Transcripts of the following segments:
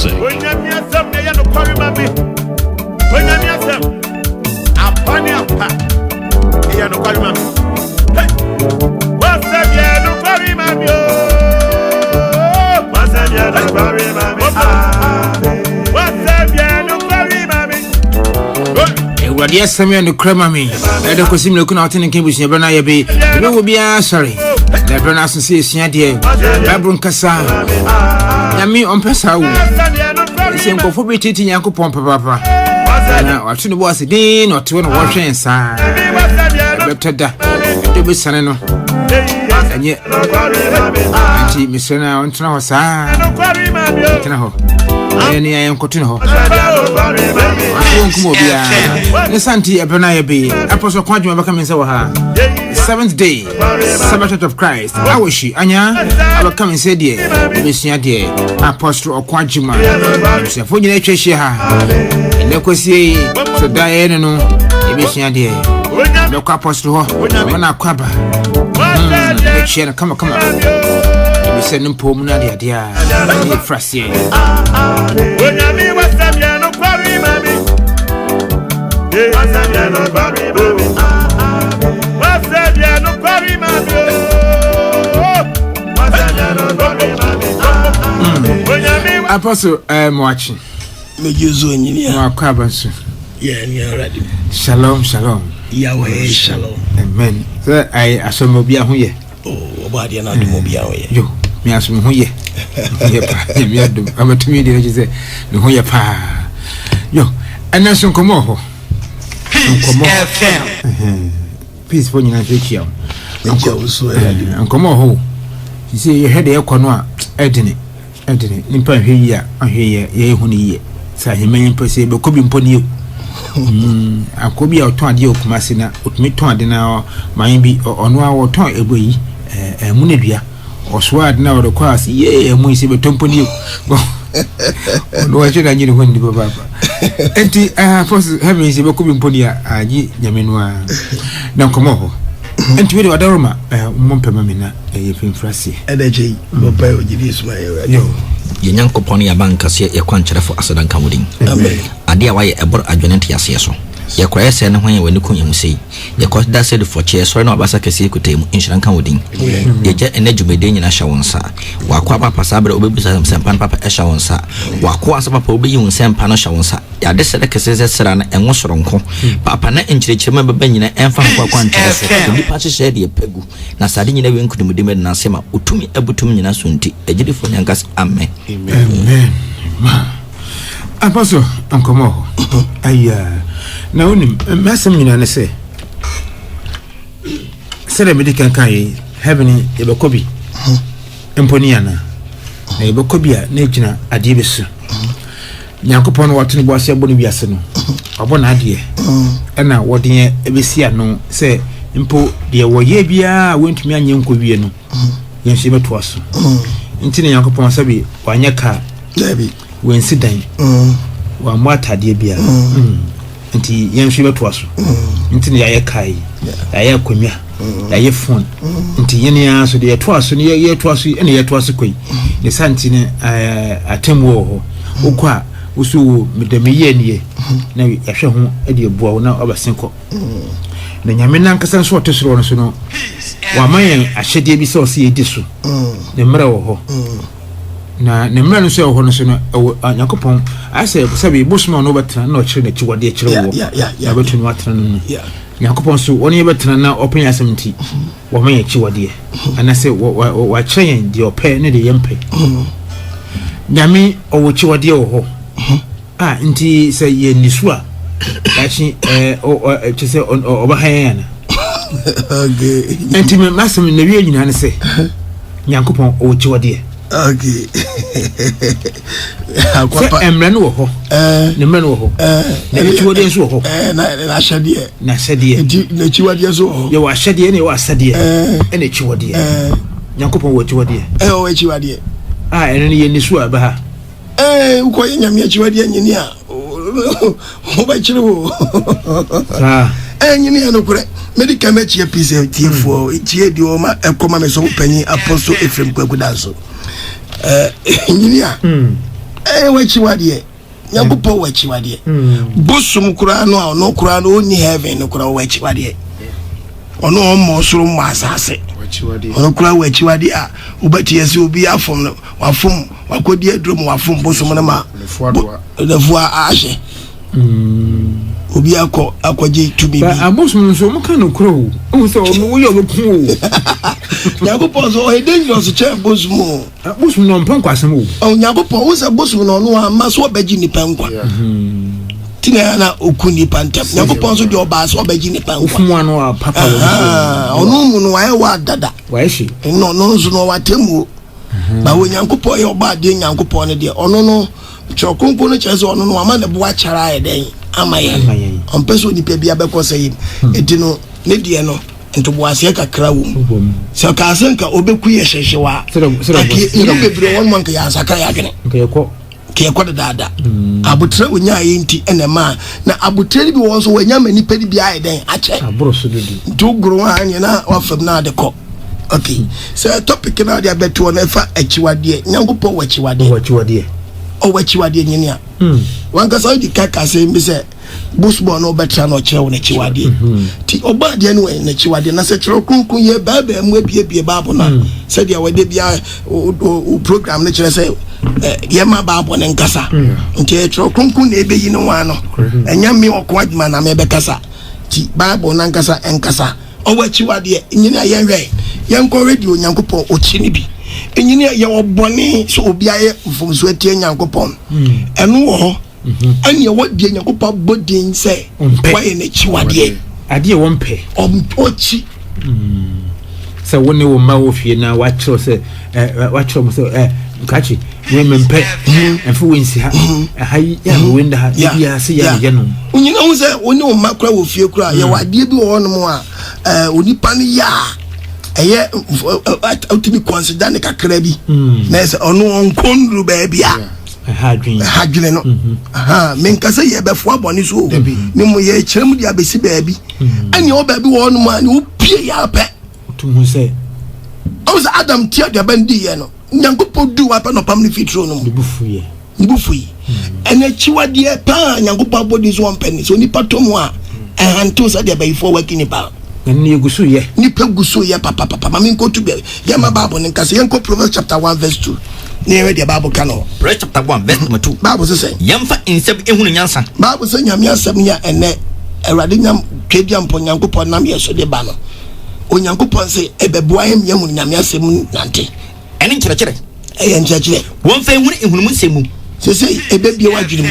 music. When you hear some, they are no quarry, mommy. When you hear some, I'm funny, I'm packed. They are no quarry, mommy. Hey, what's up, yeah, no quarry, mommy. What's up, yeah, no quarry, mommy. What's up, yeah, no quarry, mommy. AKYIWADIE Samuel no krema me. Edo kosim le kuna otene kimbusi ya bana yabe. Ebe wo bia sorry. Na bana asense esua de. Bible nkasa. Ya mi ompesa wo. Se nkofo betiti Nyankopon papa. Na watu ne bo asedin na otewe no wo hwen sa. Betada. Ebe sane no. Anye. Anti misena ontena ho sa. Ontena ho. Eni ayen kotuna ho. Nisanti abana yabe. Apostle Kwajuma baka mensa wa ha. 7th day, Sabbath of Christ. Awoshi anya abaka mensa de. Besia de. Apostle Kwajuma. Se fo nyina twehye ha. Ne kosie so dae ne no. Besia de. Ne kwa apostle ho. Na kwaba. Besia na kama. We send him pom na dia dia. Ni frasie. When you me was them ya no quarry mommy. Yeah, was them ya no quarry mommy. Was them ya no quarry mommy. Was them ya no quarry mommy. When you me Apostle watching. Me juzo engineer. Wa kwabansu. Yeah, ni already. Shalom. Yahweh shalom. Amen. So I asomo bia ho ye. Oh, obadi na dum bia ho ye. Yo, me asomo ho ye. Ye pa, me adum. Amatumi de je me ho ye pa. Yo, anaso nkomo ho. Nkomo FM. Peace for nyina hwekia. Nkomo so already. Nkomo ho. You say you head e kono a edene. Nimpa hwe ya, ahwe ye hu ni ye. Sa hemanyi pese be kobi mponi. Akobi a oton ade okumase na otumi ton ade na man bi ono a oton eboyi munedua oso ade na wo kwase ye mu ise betomponi ono wa chena nyine hondi baba enti force heaven ise bekobi mponi a aji nyamenu a na nkomo ho enti we de wadaroma mompema me na yefimfrase energy baba ojidi ismail yo Nyankopon ya banka se ye kwankyerefo asadanka wodin amen ade a waye ebor adwenente yase so ye kwaye se ne hwan wani kunyam sei ye kwa da se de foche so na obasa kese ekutemu inshiranka wodin ye je enadwumede nyina hya wonsa wakwa papa sabre obebisa sempan papa ehya wonsa wakwa asa papa obeyi wonsempa no hya wonsa ya de se de kese se sra na enwo soronko papa na enkyerechirema beba nyina emfa nkwa kwankyerefo nipa hye de pegu na sade nyina we nkudumudi med na sema utumi abutum nyina so nti ejidifo nyangas amen amen Apostle nkomo aya na unim masem nyina ne se sere medical kai heaven e bekobi emponiana na e bekobi a na gina ade besu Nyankopon watene bo ase bo ne biase no obo na ade na wode ebesia no se mpo de woye bia wontumi anye nkowie no yenhye beto aso ntine Nyankopon sabi wanyaka David wensi dan wa mwatade bia nti yenhwe beto aso ntine ya yekai ya yekonwa ya ye phone nti yene aso de yeto aso ne yeto aso ene yeto aso koi ne santine atemwo ho okwa usu medamiye nie na yahwe ho ade ebuawo na obasenko na nyame nankasa so otesoro no so no wa mayen ahyede bi se o se yedi so ne mra wo ho na ne mra no so ho no so no Yakopon ase sabi busma no betana na o kire na kiwade kire wo ya betu no atana no Yakopon so woni betana na open asemti wa mayen kiwade anase wa kyen de ope ne de yempe nyame o wo kiwade wo ho nti se ye nisua achi chese oba hayana okay nti me masem na wie nyina ne se Nyankopon o chiwade okay akwa emre no ho ne mre no ho na chiwade so ho na hyade nti na chiwade so ho ye wa hyade ne wa sade ene chiwade Nyankopon wo chiwade o chiwade ene ne ye nisua ba ha uko nyame chiwade nyini a oba chire wo nyini no kure medical match ya pise tifo tie di o ma ekoma me so panyi apostle Ephraim kwakuda so nyini a wachiwadie nyankopɔ wachiwadie bosum kura no oni heaven no kura wachiwadie ono mo soro mo asase ono kura wachiwadie a ubati yesi obi afom no wafom wakodi adrum wafom bosum no ma lefoa ahye obi akɔgye tumi bi abosum nso mo kan no kuro o so no yo loku nyakopɔ so o dangerous che bosum no mpon kwasem o nyakopɔ wo se bosum no no ama so obagi nipa nkwa tina na okuni pantem nyakopɔ so de oba so obagi nipa nkwa ofumu ano a papa wo ono mu no wa dada wa eshi no nso no watemu ba wo nyakopɔ ye oba de nyakopɔ no de ono no chokunku no chese ono no ama ne bo achara eden amaye on person ni pe bia be ko say etino ne die no nto bo ase kakra wo se ka asenka obeku ye hyehyewa ino bebre won manka ya saka ya gene ke ko dada abutre onya ye nti enema na abutre bi won so wanya mani pe bi aye den ache abroso dudu nto gro anya na wafam na de ko okay so topic na dia beto na fa achiwade nyankopɔ wachiwade o wachiwade nyenia wanka so di kaka say me say busbo no betra no chewo na chiwade ti obade no na chiwade na se chero kunkun ye baba mu abie babo na se dia wade bia o program na chere say ye ma babo ne nkasa nti chero kunkun na ebeyi no wa no enya me OKOH AGYEMANG na me be kasa ti babo na nkasa enkasa o wachiwade nyina ye hwe ye nko radio nyankopɔ o chini bi enyini ye obone so obi aye mfomso atie nyankopɔ eno wo ani wodi nyankopɔ bodin se waye na chiwade ade wonpe ochi se woni wo ma wo fie na wa kiro se mo se kachi we mempe enfu wensi ha hayi ya wenda ha ya se ya je no unyina hu se woni wo ma kura wo fie kura ye wade bi wo no mo a onipa ne ya eye ultimate consider ne kakra bi na se ono onkondru ba bia hadwene no menkasa ye befo abone so ne mo ye kyerem dia besi ba bi ani o ba bi wo no ma ne wo pie ya pe tumu se o se Adam tia dia bandi ye no nyankopɔ du wa pa no pam ne fitro no nibufuyi ene chiwade pa nyankopɔ body so on penny so ni patomo a anto sa dia ba ifo working pa ni gusu ye ni pe gusu ye papa mami nko tu be ye ma Bible nkase ye nko Proverbs chapter 1 verse 2 ne we dia Bible kano Proverbs chapter 1 verse 2 Bible say yemfa insem ehunu nyansa Bible say nyame asem ya ene awrade nyam twedi ampo nyankopɔ nam ye so de ba no onyankopɔ say ebeboa hem yemu nyame asem nante ene nkyerɛkyerɛ eye nkyerɛkyerɛ won fa ehunu mu nsemu sese ebebie wadwene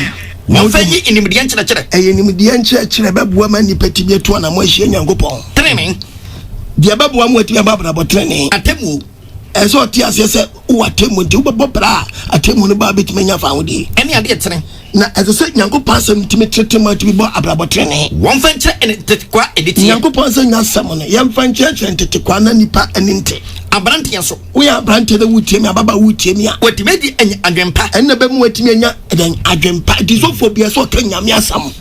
mu won fa yi inimdiye nkyerɛkyerɛ eye inimdiye nkyerɛkyerɛ beboa ma nipa tibie to na mo ahie nyankopɔ treme dia beboa mu atibia babra botrene atemu eso atiase se wo atemu nti wo bobra atemu no ba betimanya fa wodi ene ade tere na se nyankopɔ asem timi tretema to bo abrabotrene won fa nkyerɛ ene tetekwa editi nyankopɔ asem nyasam no yemfa nkyerɛkyerɛ tetekwa na nipa eninte abrante so we abrante da wutiemi ababa wutiemi a watimedi enya adwempa enne be mu watimi enya eden adwempa disofobia so ka nyame asam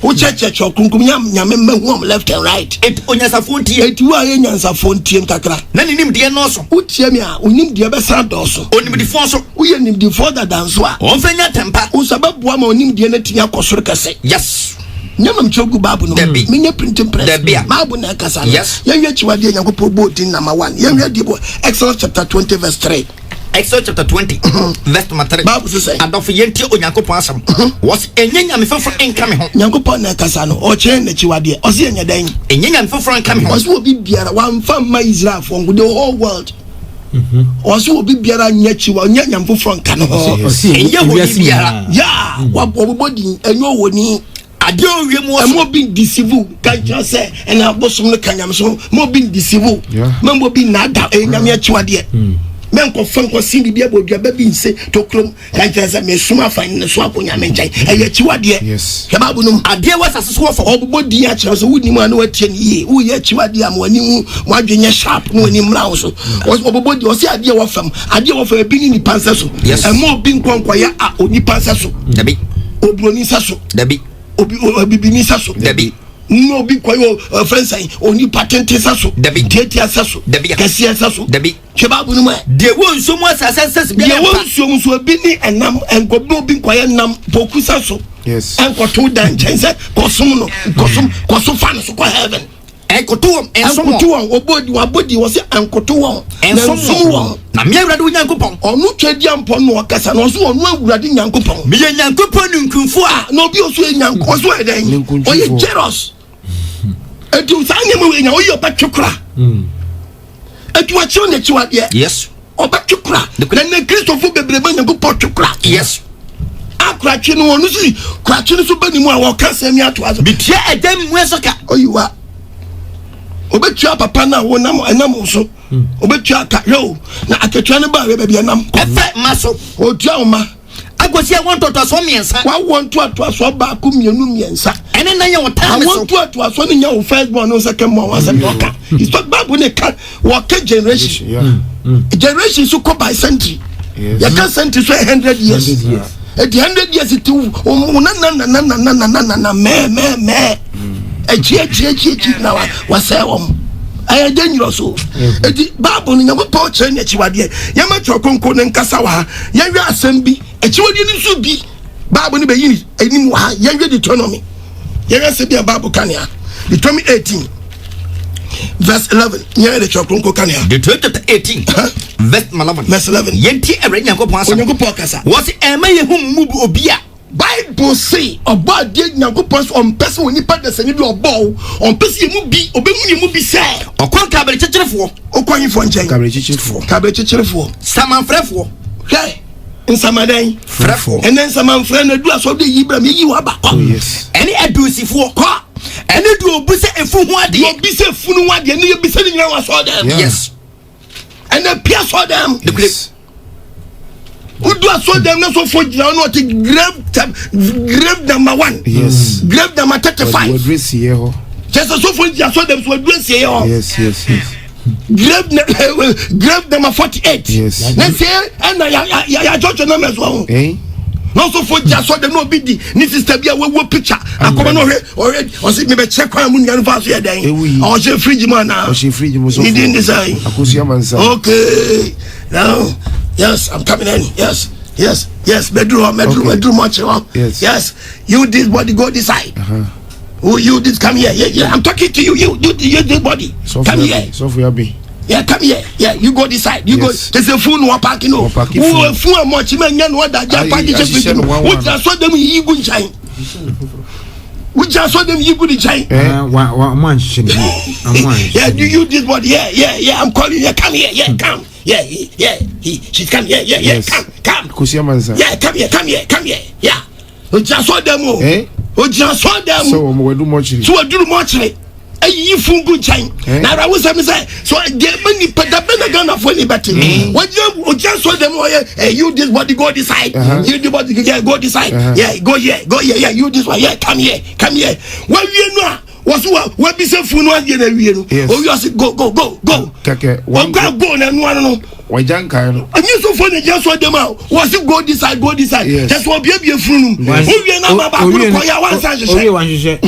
wo cheche kunkum nyame mahu left and right et onyasafo ntie et wo aye nyansafo ntiem kakra na ninim de no so wutiemi a onim de be sa do so onimdifo so wo ye nimdifo da danso a on fanya tempa wo sababu ama onim de na tinya kosoro kase yes nyamam chogu babu no menye printing press babu na kasa yes yenwe chiwade nyankopɔ bodin number 1 yenwe dibo Exodus chapter 20 verse 3 Exodus chapter 20 verse 3 babu say adofo yenti onyankopɔ asam was enyenya me foforo enka me ho nyankopɔ na kasa no o kye na chiwade o se enya dan enyenya me foforo enka me ho was obi biara wan fa ma Israel for the whole world was obi biara nya chiwa nya nyamfoforo enka no enye ho biara ya wa bodin enyo woni ade owie mu so mo bin deceive kancha se ena bosom no kanyam so mo bin deceive mo bin na da enyam ya chiwade men ko fanko sindi bia bodua ba bi nse to krom kancha se me suma fan ne so akonya me nchai eya chiwade ke babu no ade wasase so fo obobodi ya kire so wuni mu ana watie ne yi wo ya chiwade am wani mu wadwenya sharp no wani mra so obobodi o se ade wo fam bi ni pansa so mo bin konko ya a oni pansa so dabi obroni sa so dabi obi ni sa so dabi no bi kwayo friends say oni patent saso date saso kesi saso chebabu no ma de won so mo asase bi de won so bi ni enam enkobo bi kwaye nam poku saso yes enkoto dan chense kosum no kosum fan so ko heaven enkoto obodi wabodi wo se enkoto won ensom won na me awurade nyankopon onu twedi ampo no okasa no so onu awurade nyankopon me nyankopon nkunfu a na obi oso nyankopon so eden oye jealous edu sanye mo enya oye obetwekura edu achiwo ne chiwade yes obetwekura na Christopher bebrebe nyankopon twekura yes akrachi no onu si krachi no so bani mu a wo kasa mi ato aso bitia edam mu esoka oyiwa obetua papa na wo nam enam so obetua ka yo na aketua ne ba we bia enam efe maso otua oma agosi won toto so miensa wa won to so ba ku miensa ene na ye wota me so won to so ne nya wo first born no second born one second ka it's talk babu ne ka what generation generation so ko by century ya can century so 100 years at the 100 years it na me echi na wa say won I dangerous so edi babu ni nyamo pa chere ni echiwade yama chokonko ne nkasa wa ya wi asem bi echiwade ni so bi babu ni be yini enim wa ya wi Deuteronomy ya wi se bi babu kania Deuteronomy 18 verse 11 ya de chokonko kania Deuteronomy 18 verse 11 yenti ere nyankopon asem nyankopon kasa what ema ye hum mubu obia Bible say oba de nyankopon on person woni pa de sani bi obo on person mu bi obemu mu bi say okon kabere chechirefo okwanyifo nchen kabere chechirefo samanfrefo hey nsamadan frefo enen samanfre na du aso de yibra me yi wa ba ko yes ene adusifo ko ene du obuse efu ho ade obi se funu wa de ne ye bi se nyina wa so dem yes ene pia so dem yes Udu aso dem na so for jina no ti grave number 1 yes grave number 35 we dress here ho just so for jina so dem so dress here ho yes grave number 48 yes na say na ya church na meso no so for jina so dem no bi di ni sister bia we picture akoma no already o see me be check kwa mu nyan fa so ya den o she fridge man na o she fridge mo so ni din design akosi amansa okay now yes, I'm coming in. Yes. Bedroom much. Yes. You this body go this side. Who you this come here? Yeah. I'm talking to you. You this body. Come here. So for be. Yeah, come here. Yeah, you go this side. You go. There's a phone no parking no. Who phone much man yan what that just parking just. What just saw them you go shine. We just saw them you go to shine. One yeah, do you this body? Yeah. I'm calling you. Come here. Yeah, come. Yeah, she's come here. Yeah, yes. come. Kusiamanza. Yeah, come here. Yeah. We just saw them. We just saw them. So we do much. So we do much. You fungu chain. Now I was saying so the many the Ghana for anybody. When you just saw them, you this body go this side. You the body go this side. Yeah, go here. Yeah, you this one. Yeah, come here. When you know. What be say funu ade na wie no o you say go keke one go na no wajanka no anyi so for na just so dem out was go this side just one bia funu o wie na baba ko ya wan san hye o wie wan hye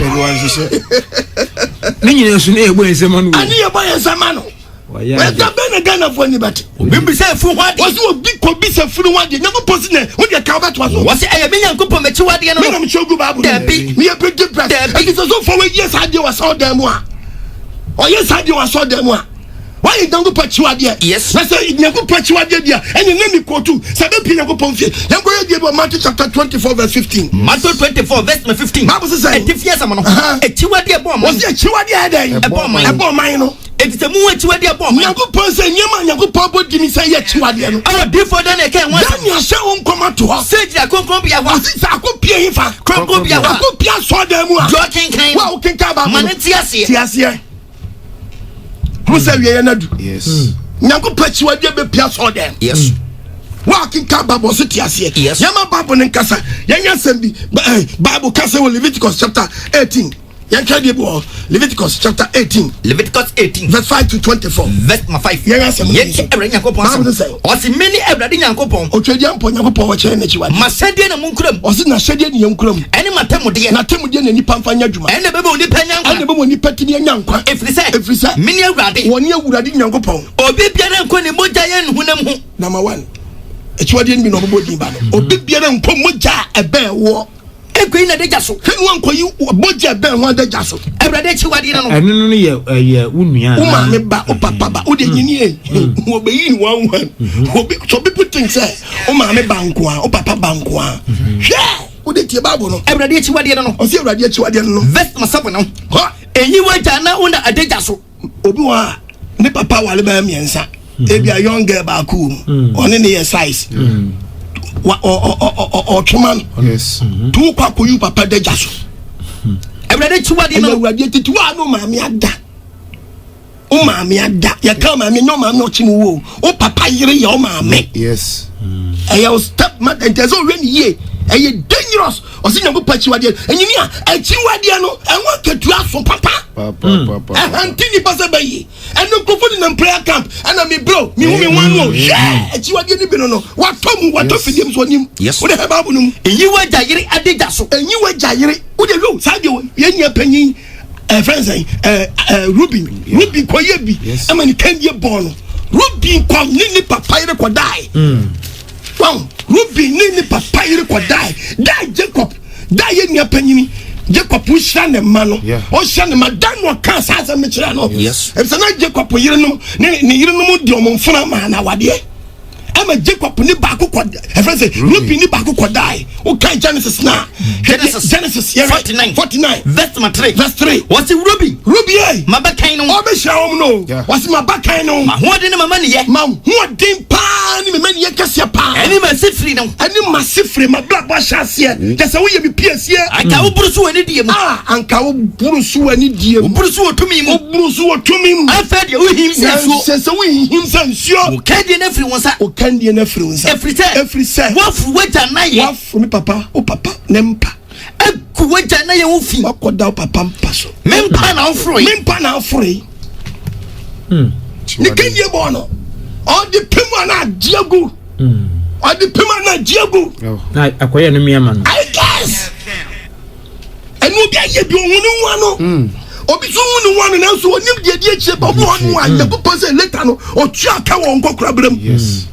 ni nyina so na egbo ensema no ani ye boy ensema no we ga be na Ghana for anybody obi say funu ade was obi ko bi say funu ade nyako post na wo de ka ba to so was e be nyankopon me chiwade no me chogu babu me e pretty press and it's so for years ade was all dem a o yes ade was all dem a why you don't put chiwade yes na say nyankopon chiwade dia ene na mi kotu sabe pi nyankopon fie yanko ye die Matthew chapter 24 verse 15 Matthew 24 verse 15 Bible say e tifia sama no e chiwade e bom was e chiwade ade e bom man no etite mu chiwade e bom nyankopon say nyama nyankopon bodi mi say ye chiwade no awa before then e kan wan Daniel say on come to us say jira konkron bia wa say akopie hifa konkron bia wa akopia so dem a joking kind wa o kenka ba manenti ase Musa wiye na du yes nyankopon chiwade be pia so dem yes wa kenka Bible so ti ase yes yama Bible nen kasa yanya sem bi Bible kasa wo Leviticus chapter 18 Leviticus chapter 18. Leviticus 18 verse 5 to 24. verse 5. Yes, Yet every Yankopon say, or see many every Yankopon, or Chadian Ponyapo, or Chanichiwa, Masadian and Munkrum, or Sina Shadian Yankum, any Matamudian, Natamudian and Nipampanya, and the Babu Dependent, and the woman Nipatian Yanka. If they say, many Radi, 1 year would have been Yankopon, or Bibian Konimujayan, Hunam. Number 1. A Chadian be no body bad, or Bibian Pomoja, a bear war. A queen at the Jasso, one call you a Boja bear one the Jasso. Every day you are in a Unia, Uma, Papa, Udini, who be in 1 so people think, say, Oma Bankwa, or Papa Bankwa. Yeah, would it be Babono? Every day you are in a or see Radia Chuadian, Vest myself, and you went now under a Dejasso. Obua, ne Papa Walibamiansa, maybe a young girl Baku, on any size. Or Chuman, yes. 2 kwaku you Papa de Jasso. Every day you are in a radiated to one, no mammy. Oh, mammy, ya come, I mean, no man, not you. Oh, Papa, you're your mammy. Yes. I will step mad and there's already ye. And you're dangerous or see no patch you are there. And you know, I Chiwadiano, I want to ask for Papa. Papa. And Tini Passabayi. And no confident in prayer camp. And I mean, bro, me one more. Yeah, Chiwadiano. What Tom, what of him for him? Yes, what have happened? And you were Jayri at the Jasso. And you were Jayri. What the room? Sadio, Yenya Penny, friends, Ruby, Koyebi. I mean, can't be born. Ruby, Kwam, Nini Papa, could die. Wow, Ruby, Nini Papa, could die. Die, Jacob. Die in your penny. Jacob will shan a man. Or shan a madame or cancer as a Michelano. Yes. If it's not Jacob, you know, Diomon Fana, Awadie. I'm a Jacob Nibaku, Ruby Nibaku could die. Okay, Genesis now. Genesis 49. Verse 3. What's it, Ruby? Ruby, my back I know. No. What's my back I know? What didn't my money yet? Mom, what didn't pan many years? Any massive freedom. Any massive freedom. My black wash us here. That's how we be pierced here. I can't pursue any dear. And can't pursue any dear. Pursue to me. Pursue to me. I fed you with him. Says we himself. Sure. Candy everyone's candy and every say. What for wait and night? What for me, Papa? Oh, Papa, Nempa. I could wait and I will feel what could out Papa Passo. Mempa now free. The Kenya Bono. All the Pimana Diago. All the Pimana Diago. I acquire no mere man. I guess. And we'll get you one. Obi so wonu one na so onim de de che ba one the purpose later no o tua ka won kokra bram. Yes.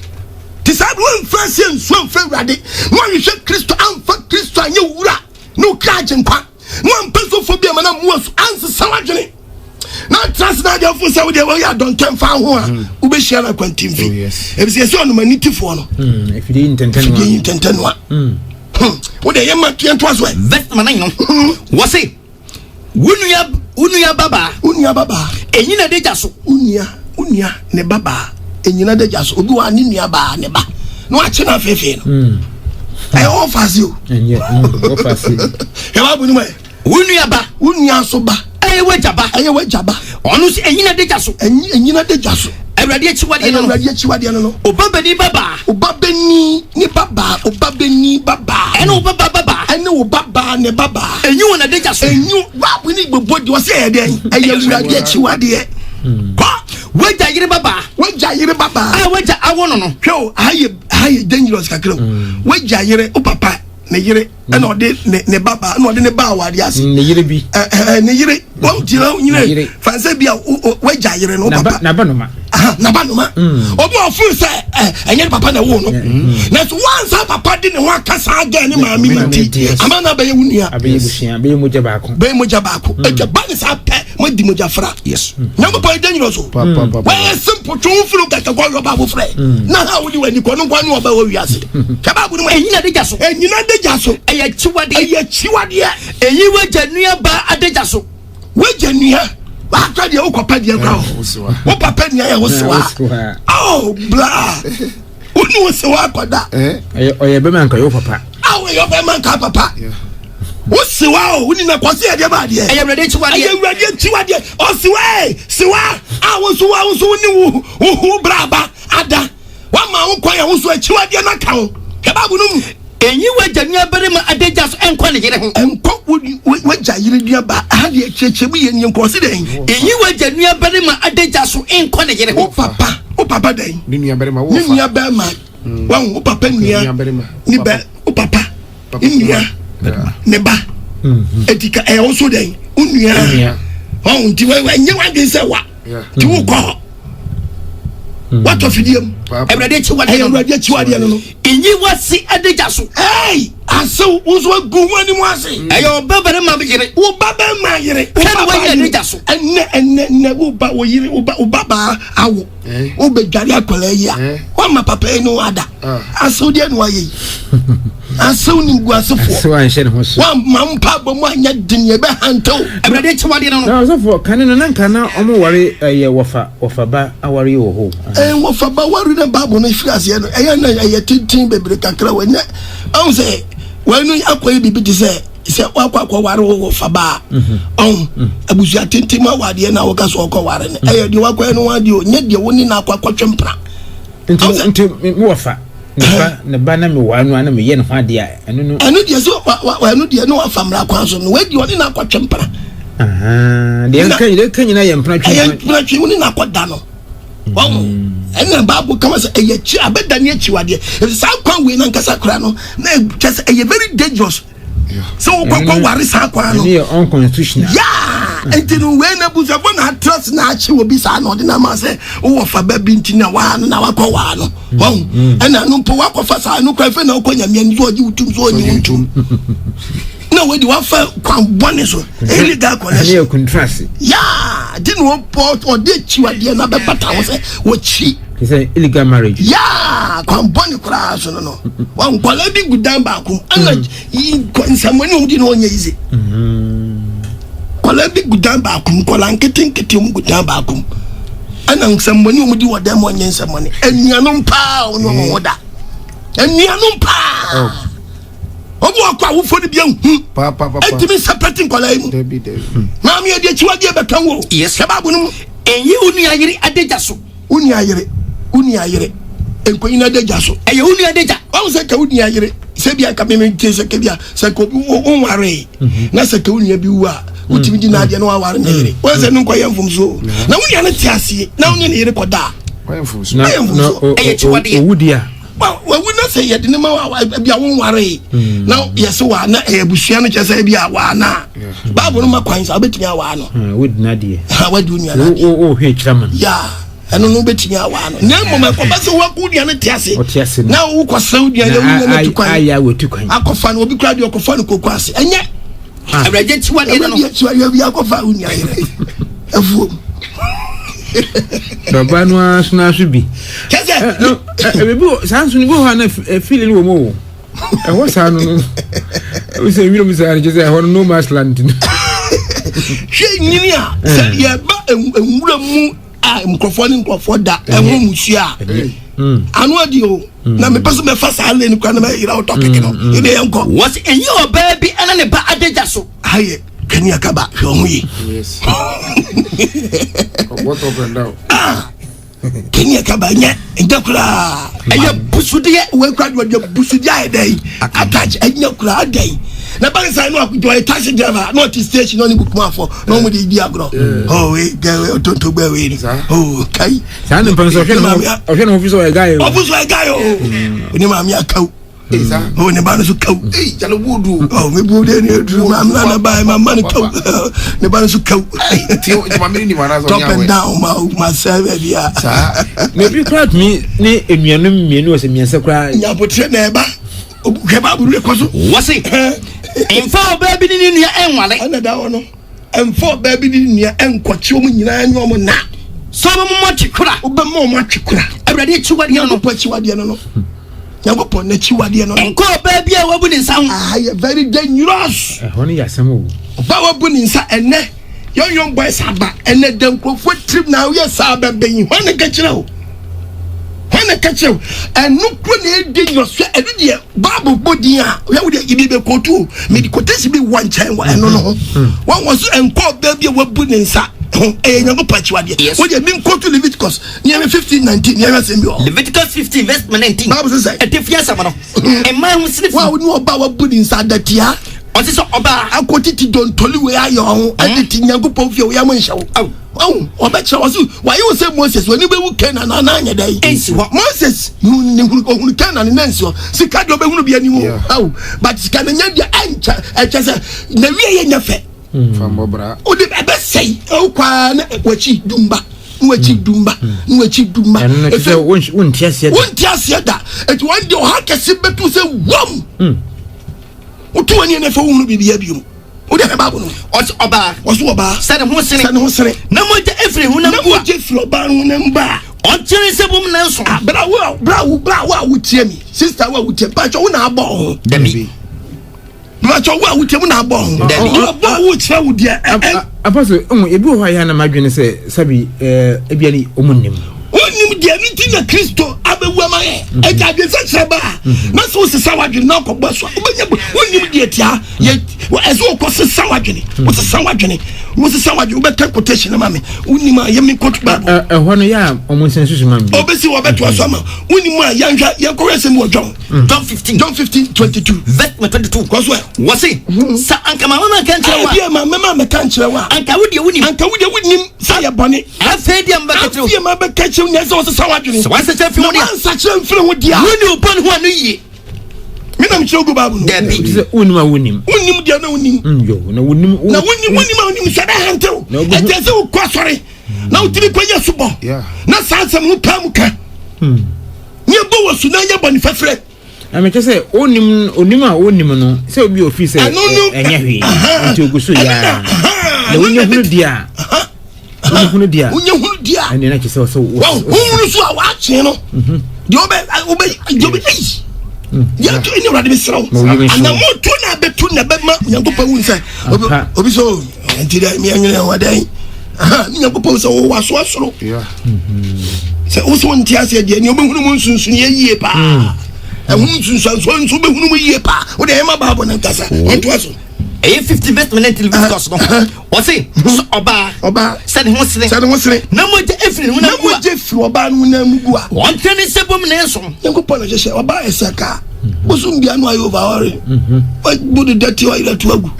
Decide one first and so favorite. No you say Christo am for Christo anye wura. No kaje nkwa. No am person for be am na mo answer salagene. Na trust na dey for say we dey we don can fa ho a. Ube share na kwantim fi. Yes. E be say so no manitifo no. If you intend no. What dey yema twento aso. Verse 9 no. What say? Unuya baba enyina de jaso unia ne baba enyina de jaso obi wa ni nua ba ne ba no a che na fefe no I offers you offers you e wa bu ni me unia so ba aye wajaba onu si enyina de jaso Awurade achiwade no obabani baba ene obaba ne baba enyu na deja so enyu wa we ni gbogbo o se eden Awurade achiwade ba waja yire baba waja awono no hwe aye dangerous kakra waja yire o papa ne yire ene ode ne baba ene ode ne ba awade ase ne yire bi ne yire wo dira nyire fanse bia waja yire no papa na banoma obi ofu se enye papa na wo no na so once papa di ne ho akasa aga ne maami minti amana be wunia abeyebusia be moja baako eje bani sa pe mo di moja fra yes na mo pa dangerous so we simple tun furu ka ko yo ba bo fra na ha woni wani ko no kwani oba wo wiase ka ba bu no enyina deja so eya chiwade eyi waja nua ba adeja so waja nua wa de o kopa de kwa o papa ni ya wosewa oh bla uni wosewa koda oye be man ka yo papa yo be man ka papa wosewa o uni na kwase ya de ba de Awurade chiwade o siwa woso ni wo braba ada wa ma wo kwa ya woso chiwade na ka o ke ba bu no enyi waja nua barima adagya so enko ne yere ho enko waja yire dua ba ahade chechemu ye nyen ko se den enyi waja nua barima adagya so enko ne yere ho o papa den ni nua barima wo ni nua barima wan o papa nua ni ba o papa nua ne ba etika e o so den nua wan ti we nye wa den se wa ti wo ko what of him everyday chiwade no enyi wasi adagya so aso uzo guwani mu ase ayo babare ma bigire wo baba ma yire kan wa ye adagya so enne wo ba wo yire wo baba awo wo be dware akola ya wa ma papa eno ada aso de no ayi aso ni guasofo so an hye ne ho so wa ma mpa bo mu anya dinye be hanto everyday chiwade no na so for kan no nan kana omo ware ye wofa ba aware wo ho wofa ba ware na babo no fi ase no na ye tintin bebre kakra we ne on say wanu akoye bibi ti se wakwa ware wofa ba abusu atintin ma wade na wo ka so ko ware ne di wakwa no wade o nye de woni na akwa twempra nti wofa ne ba na me wanu ana me ye ne ho ade a enu de so wanu de no afamra kwa so no wadi woni na akwa twempra de kan nyina ye mpra twi woni na akwa da no ena babu kama se eye chi abeda ne chi wade sa kwan we na nkasa kra no na just eye very dangerous so kwa ware sa kwan no ne unconstitutional entinu we na buza bona trust na achi obi sa na odi na ma se wo fa ba bi ntina wa no na wakọ wa no ena no mpo wakọ fa sa no kwa fe na okonya me ni so oji utum so onyi utum na we di wa fa kwan bone so illegal connection ne contrast didn't want port or did chiwade na be bata wo se wo chi he say illegal marriage kwan bone kra so no wan kwala bi gudan ba kum ana yi samani odi no onye ize kwala bi gudan ba kum kwala nkete gudan ba kum ana samani odi wodam onye samani anuanom pa ono mo da anuanom pa obu akwa wo fo de bia papa entimi separating kwala imu na mi ade chiwade be kan wo yes sababu no enyi unu ayire adagya so uni ayire enkoyina adagya so eye unu adagya wa se ka uni ayire se bia ka me se ke bia se ko ware na se ka uni bi wa utimi di na ade no ware na yire wa se no koyem fum so na uni ane tiase na uni ne yire koda koyem fum so na eye chiwade owudia wa na say ye de ma wa bia won ware na yes wa na ebusua no chese bia wa na babu no makwan sa betimi awa no would na de wa du nua na o hwe chairman eno no betimi awa no na mo ma ko ba se wa ku dia ne tiase na wo ko saw dia ya wu na tukwan aya wetu kwan akofa no obi kra dia akofa no koku ase enye abraje chiwade no ya bia akofa unia afu baba no asuna subi keze ebi sansu ni bo ha na feeling wo mo wo sa no we say we no say just ho no mass land she nyinia se ye ba enwura mu mkrofo da enwo musia anu adi o na me peso me fa sa le ni kwa na me ira o topic no ide yenko was enyi oba bi ana ne ba adagya so aye kani akaba hwo yi yes what up and down kani akaba nya ndakura eye busude we kwa de busude aye dai attach enya kura adai na ba sai no akjo e taxi driver not station no ni bukuma for no mo de di agro we gawe tonto gba we ni kai san mpan so hwe no officer e guy oni ma mi akaw ne ba no so kaw jalo wudu me bu de ni du ma na ba ma man kaw ne ba no so kaw ti ma mi ni mana so top and down ma serve bia me bi crowd me ni enuanum mienu o se miense kra nya potre na eba obuke ba buru ekoso wase emfa oba bi ni nua enwale ana da wono emfa oba bi ni nua enkoche om nyina nyom na so mo twekura oba mo twekura abrade chiwade no po chiwade no yango po na chiwade no enko oba bi a wabu ni nsa ho very dangerous ho ni yasem o oba wabu ni nsa enne young boys aba enne dankrofo trip na we sa ba ben ho ne ka kire o na kache enu kro na edi your so enu de babu body a we wo de ibi be kotu me di quotation bi one chain wa enu no ho wan wo so enko ba bi wabu ne nsa nyankopɔn akyiwadeɛ wo de bi nkɔ to Leviticus near 15:19 near sɛmbi Leviticus 15 verse 19 Bible says ɛtefia sɛm no ɛma ho sene wa wo ne oba wa budi nsa datia ɔte sɛ ɔba akotiti dontoli we ayɛ ho aditi nyankopɔn fie wo ya mo nhyɛ wo ɔbɛkyerɛ wɔ so wayɛ wo sɛ Moses wani bɛwu Canaan na anyɛ dɛ ɛnsi hɔ Moses ohunu Canaan ne nansi hɔ sika de ɔbɛhunu bia ni wo but sika ne nya deɛ ɛkyɛ sɛ na wie yɛ nya fɛ Famobra. O de ebe say o kwa na wachi dumba. Wachi dumba. E say wonti asie da. Et one day o ha kese betu say wom. O tu ani na fa wonu bibia biom. O de ba bo no. Oba. Sane ho sene. Na mo je efre hu na mbu. Na mo je flo ba hu na mba. Ɔkyere sɛ bom na nso. Bra wo tie mi. Sister wo tie. Pa cho wo na abɔ ho. Dami. Macho wa wutemu na abɔ ho wo kyerɛ wo dia apostle ebi ho ya na madwene sɛ sabi ebiani omunnim onim dia ni ti na Kristo abewu amaye eja de sɛ kyerɛ ba na so sesa wadwene na kɔbɔ so obenya onim dia tia ye ɛso kɔ sesa wadwene wo sesa wadwene wobɛka quotation ma me onim a ye me quote Bible ɛhɔ no ya omunsen susu ma bi obesi wo beto aso ma onim a yanhwa ye kɔrɛ sɛ mo John 15:22 verse 22 kɔso wɔse sa anka mama ka nkyerɛ wa bia mama me ka nkyerɛ wa anka wo de wonim sa ye bɔne afɛ dia mbaka kyerɛ bia ma bɛka kyerɛ nya sɛ wo sesa wadwene so wansa kyerɛ fi ho dia wansa kyerɛ mfiri ho dia wo ne opon ho anu yie minam kyerɛ go Bible dabi wonim a wonim dia na wonim yo na wonim a wonim sɛ da hantew ɛtɛ sɛ wo kɔ sɔre na wo tiri kɔyɛ subɔ na saa nsɛm ho paa mu ka ne bɔ wɔ su na nyɛ bɔne fɛfrɛ ameke sɛ onim a wonim no sɛ obi ofi sɛ ɛnyɛ hwee nti oguso ya na wonya hunu dia ɛne na kyerɛ sɛ wo so a waakye no deɛ obe ya to any radi misraw ana moto na betu na bema nyankopɔn hu sɛ obi so ntira mi anwene wadan ni nyankopɔn sɛ wo waso asoro sɛ wo so ntia sɛ deɛ ni obehunu mu nsunsun yie pa ɛhu nsunsun so obehunu mu yie pa wo de ema baabo na nkasa onto aso 50 verse 19 Leviticus no wɔse ɔba sɛ ne ho sene na mo je efiri ho na mu je firi ɔba no na mu bua wɔntɛ ne sɛ bom na nso nyankopɔn na hyɛ ɔba ɛsaka bosum bia no ayo over wo de dirty oil to agu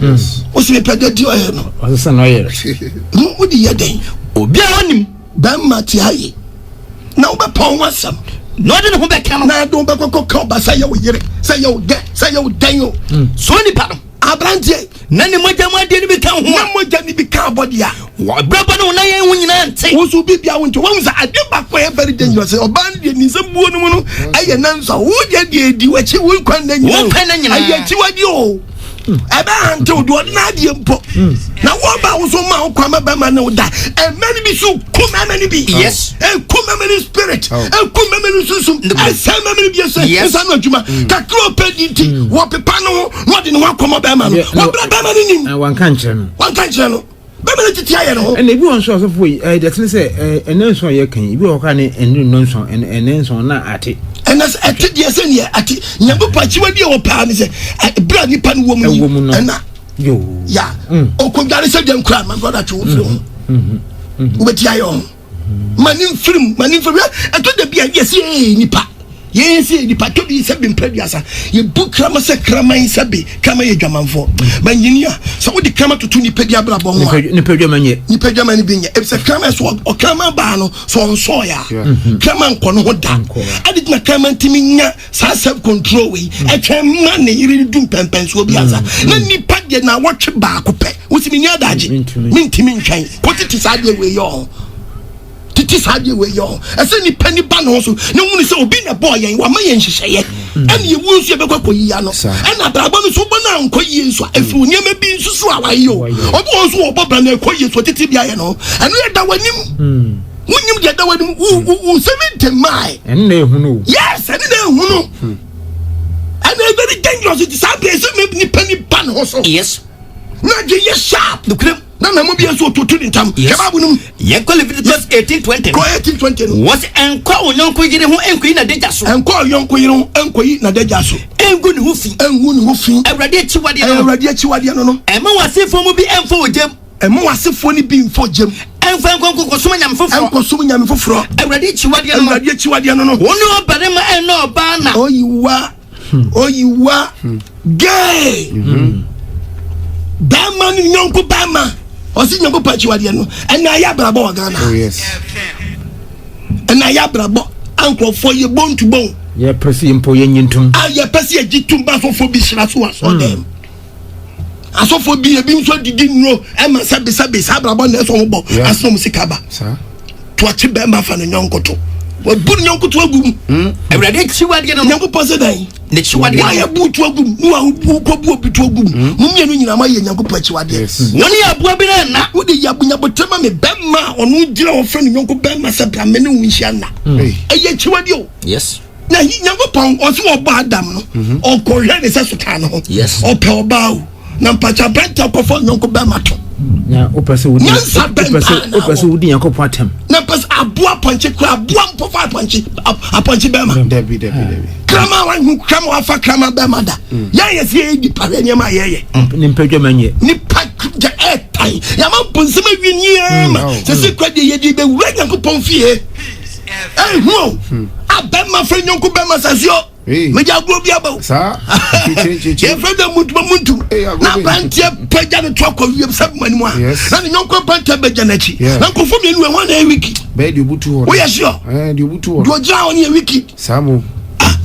wo se pe dirty oil no ɔsɛ na ɔyɛ wo de yɛ den obi a onim ba mate aye na wo bɛpɔn wasam na ɔde ne ho bɛka no na do bɛkɔkɔ ka ɔba sɛ yɛ wo yere sɛ yɛ wo gɛ sɛ yɛ wo dan o so nipa no abrantie na ne mogya mu ade ne bi ka ho na mogya ne bi ka bɔdia braba no na yɛ ho nyina nte wo so bibia wo nte wo nsa ade bakɔ yɛ very dangerous ɔban de ni sɛ buo no mu no ayɛ nanso wo de di wachi wo kwan na nyina wo pɛ na nyina ayɛ ti wadi o ebe ante wo do na ade mpo na wo ba wo so ma wo kwama ba ma na wo da many bi so kuma many bi yes kuma many spirit kuma many susum say many bi say esa no adwuma kakro pediti wo pepa no no de no akoma ba ma no wo bra ba ma ni nim wan kan kyerɛ no ba ma titi aye no and ebi won so so foi that ne say enenso ye kan ebi wo ka ne enenso na ate enas ate de se ne ate nyambo pachiwadi wo pa ne se bra ni pa no wo mu na yo ya okodware se dem kra my brother to wo film ubeti ayo manim film eto de bia yes nipa yes nipa to bi se bem praduasa ye bu krama se krama yin sabe krama ye dwamanfo banyinia so wo di krama to nipa dia bra bon wa nipa dwamani bi nye e se krama so o krama ba no so onso ya krama nko no ho da adi na krama ntimi nya sa self control we e twem ma ne yiri dum pempen so obi asa na nipa de na wotwe ba akopɛ wo si menya daje mintimi ntwan potiti sa de we yo titi sadie we yo ese ni pani ba no so ne hunu se obi na boy yen wa ma yen hyehyeye ene ye wu nsu e bekọ koyiya no ena brabo no so bo na nkoyi nsu afi onyema bi nsu so awayo obi won so obo bra na koyi so titi bia ye no eno ye da wanim wunyim de da wanim u 70 mai ene na ehunu yes ene na ehunu ene very dangerous it is abi ese me ni pani ba no so yes na je ye sharp the crime na mo bia so to ntam kebabu num ye Leviticus 18:20 ko 18:20 what enko onyanko yire ho enko yi na deja so enko onyanko yire ho enko yi na deja so engu ni ho fi awrade achiwade no no ema wasefo mu bi emfo ojem ema wasefo ni bi mfo jem kosuma nyam foforo enkosum nyam foforo awrade chiwade no wonu obarema eno oba na oyiwa gay dama ni nyonko bama osi nyonko pa chiwade no ena ya brabo wa Ghana. Oh yes. Ena ya brabo ankrofo ye bone to bone ye pesi impo ye nyintum ye pesi ye jitum ba fofo bi hira so aso dem asofo bi ebi nso didi no e ma sabe sabrabo na so mo aso mo sikaba Sir. to achi be ma fa no nyonko to we bu nyonko to agum awrade chiwade no nyonko pose dan ne chiwade no ya bu to agum no a bu ko bu obi to agum mu mienu nyina ma ye nyonko pa chiwade woni abua bi na wo de yabunya botema me bemma onu gira wo fa no nyonko bemma sabra me ne wunhia na eye chiwade o yes na nyonko pon o so oba adam no o ko hwe ne se so kan no yes o pe oba o na mpacha branta ko fo nyonko bemma to na opese wudi yakopon atem na pas aboa ponche kra aboa mpofa aponche bema Debbie. krama wa hu krama wa fa krama bema da ya yesi e di pare ne ma yeye ni mpedwa manye ni pa ja etai ya ma ponsema winie ma se se kwa de yedi be wura Nyankopon fie hu abema fa nyonko bema sasio me ja gro bia ba Sir. ye fra da muntu na bantie peja ne troko wie sab mani mu a na nyonko bantie beja na chi na nkofo me nu e ho na wiki Be di obutu ho. wo ye sure Di obutu ho. do ja oni e wiki Samu.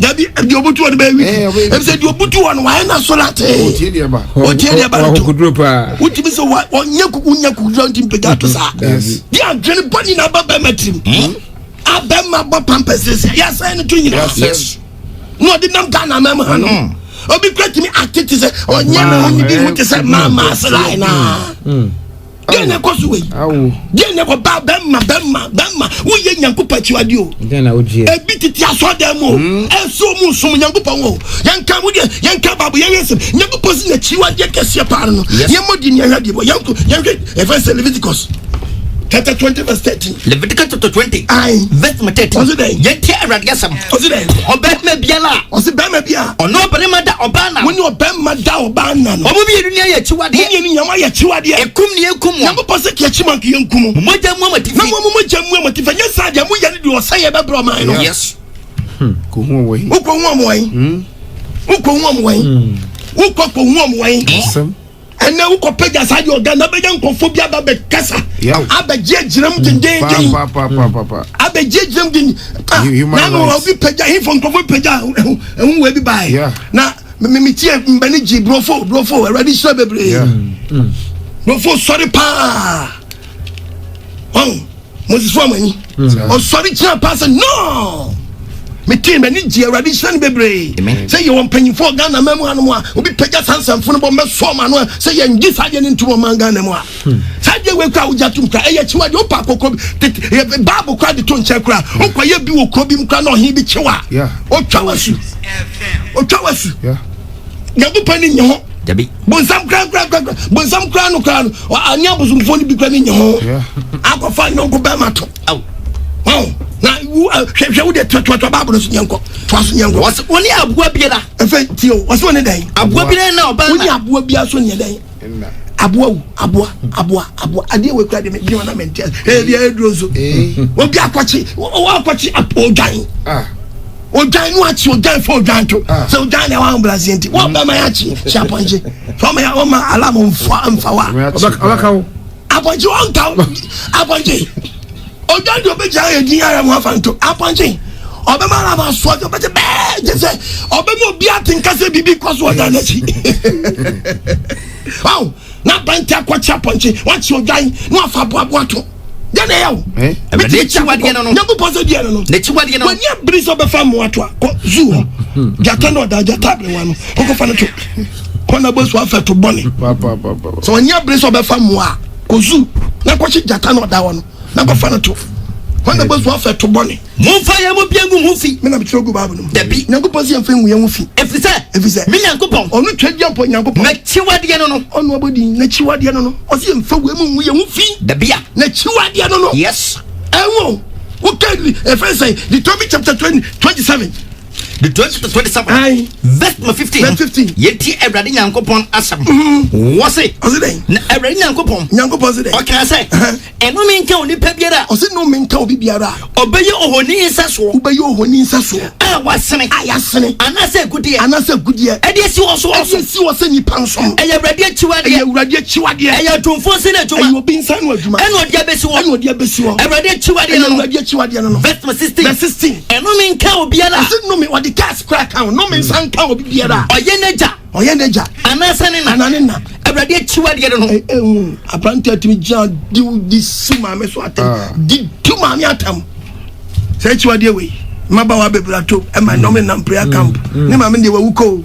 dabi di obutu ho be wiki e se di obutu ho no wa na so late Tie dia ba. o tie dia ba to kudro pa wuti bi so wa onye kuku ntim peja to sa di adwene boni na baba matim abema bo pampesese ya say ne to nyina Yes. no di nam Ghana mama hano obi kwati mi atete se onye na oni bi wuti se mama slai na de ne koso we Awo. de ne ko ba bemma wo ye Nyankopon chiwade o ngana ogie ebi titi aso dem o enso mu sum Nyankopon o yanka mu de yanka babu yesim Nyankopon si na chiwade kese pa no ye modi ni ahade bo yanko Ephesians Leviticus chapter 20 verse 13 Leviticus chapter 20 verse 13 yeti awrade asam obema biala osi bema bia ono obarema da obana woni obema da obana no omo bi edu ya chiwade ni nyama ya chiwade ekum ni ekum Nyankopon se ke chiman ke yankum moja mu amatifi na mo jamu amatifi nya sa dia mo yane di osaye be bro man no yes Ko hu wo yi. uko hu amwai uko hu amwai Sam. ene uko peja sa di oga na beja nkofo bia ba be kasa abeje giram dindin Pa. abeje giram din na no obi peja hifo nkofo peja ehun we bi bai na me tie mbani ji brofo already so bebre brofo sorry pa Moses for money o sorry china pass no me team ani ji awrade san bebre say you won panyin for Ghana memu hanu a obi peja sansanfo no bo me so ma no say ye ngi sade ni ntumo man Ghana mu a sade we kwa ujatum kra eye chiwa de opa kokko babu kwa de to nche kra okwaye bi wo krobi mkra no hin bi chiwa o twa wasu yabu pani nyo dabi bonsam kra no anya bosumfo ni bi kra ni nyo akofa nyonko ba mato na hwehwe wo de twatwa babolo so nyanko twaso nyanko woni abua biela efe tio wase woni dan abua biela na oba woni abua bia so nye dan abua ade we kura de me biwa na mente bia edro so obi akwachi apodwan odwan no achi odwan fo odwan to so odwan na wa brazil wo ba ma yachi chaponje so ma alarm mfa wa abakawo aponje aponje ojan do be ja edin ara mo afanto aponje obema la ma so jo be je se obema obi atinka se bibi kwaso ojan na chi wow na banta kwacha ponche wachi ojan no afa boabo to de na yawo e be chiwade no nyago poso die no ne chiwade no wani briso be fa mo ato ko zu jata no da jata be wano ko fa no to ko na boso afa to bone so wani briso be fa mo a ko zu na kwachi jata no da wano na ko fa no to When the boss was to bonny, Mufaya Mubiangu Mufi, Minabitrogu Babu, Debbie, Nagoposi and Fing Mufi. If he said, Milancopon, only trade your point, Yanko, Chiwadiano, on nobody, Nechiwadiano, or see him for women we Mufi, the beer, Nechiwadiano, yes, I won't. Okay, if I say, the Toby chapter 27, the 27 Aye. verse 15 Verse 15. Yeti Ebrade Nyankopon asam wose na Ebrade Nyankopon say okay say eno me nka onipa biara o say no me nka obi biara obeye ohoni nsaso obeye ohoni nsaso wasene ayasene anase gudie ede si wo so nipa nsom eye Ebrade achiwade eye tumfo se na adwuma ayi obi nsa no adwuma eno dia besi wo Ebrade achiwade no verse 16 eno me nka obiara no me what the gas crack out no me nsa nka obi biara oye neja anase ne na Ebrade achiwade no apprenti atimi ja di suma me so atam di tuma me atam say achiwade we maba wa bebra to e ma no me na prayer camp ne ma me de wa wuko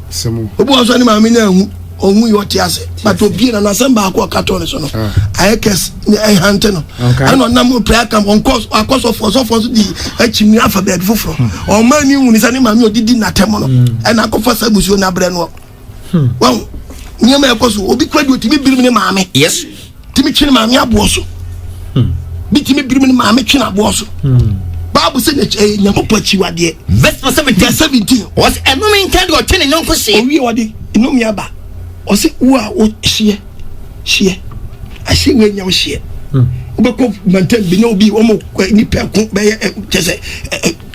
semu obo so ne ma me na hu onwu yo ti ase but obi na samba akọ kato ne so no ayekes ne hante no ana na prayer camp on course akọ so for di achimi afa bed foforo o ma ni hu ni sa ne ma me odidi na tem no e na akọ fa sabusuo na bre no won nyema ekoso obi kwadi otimi birim ne maame yes timi twene maame abo so bi timi birim ne maame twene abo so Bible said Nyankopon achiwade verse 17 was enome nka de otwene nyonko hye owie wade enome aba o se wo a o hye ahye we nya wo hye ubeko maintain bi na obi o mo ni pe ko be chese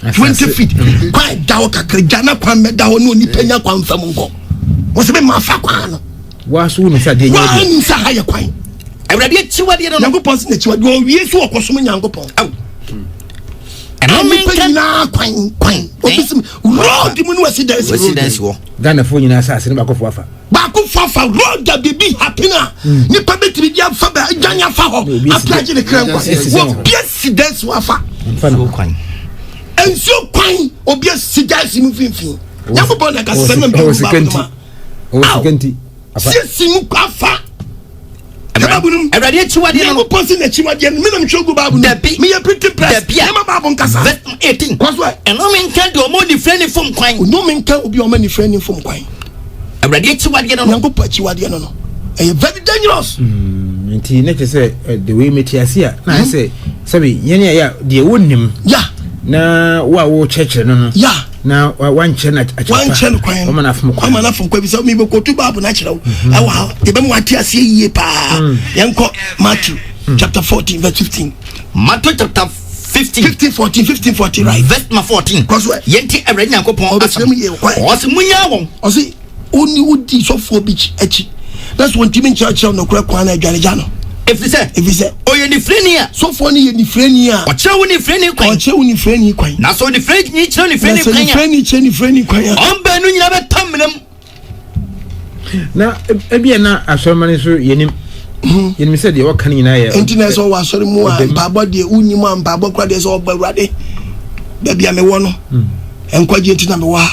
20 feet kwa dawo kakra jana kwa me dawo no ni penya kwa mfam nko wo se be ma fa kwa no wa so no sa de nya wa ni sa ha ye kwan Ebrade achiwade no Nyankopon se na achiwade o wie so okosom Nyankopon enome nka na kwan obisim road mu no residence wo Ghana fo nyina sa ne bakofo afa road da be happy na ni pa betiri dia fa ba janya fa ho aplaje de kran kwa wo residence wa fa so kwan ensio kwan obi residence mu finfin Nyankopon na ka se me o sekanti si mu afa Ebrade achiwade no posi na achiwade no menam chogu babu no me ya pretty press ma babu nkasa verse 18 kwaso enome nka de omo di friend fom kwan no me nka obi o ma ni friend fom kwan Ebrade achiwade no Nyankopon achiwade no very dangerous nti ne che say the way metiasia na say sabi yene ya de wonim ya na wo church no ya na wanche na wanche kwan o mana fom kwa bisa mi be ko tu babu na kirawo awa de be mu atiasie yie pa yanko Matthew chapter 14 verse 15 Matthew chapter 15 14 right verse 14 kwaso yenti Ebrade Nyankopon asam o se munya won o se oni udi so for beach echi that's one team in church no kura kwan na adwane ja no if you say oye ni freni a so for ni ni freni a o chewo ni freni kwan na so ni freni ni chewo ni freni kwan on ba nu nyina be tamnam na ebia na asomane so yenim se de wo kan nyina ye enti so wa sori mu a mpabo de unyim a mpabo kra de so ogbaruade da bia me wo no enkwaje enti na me wa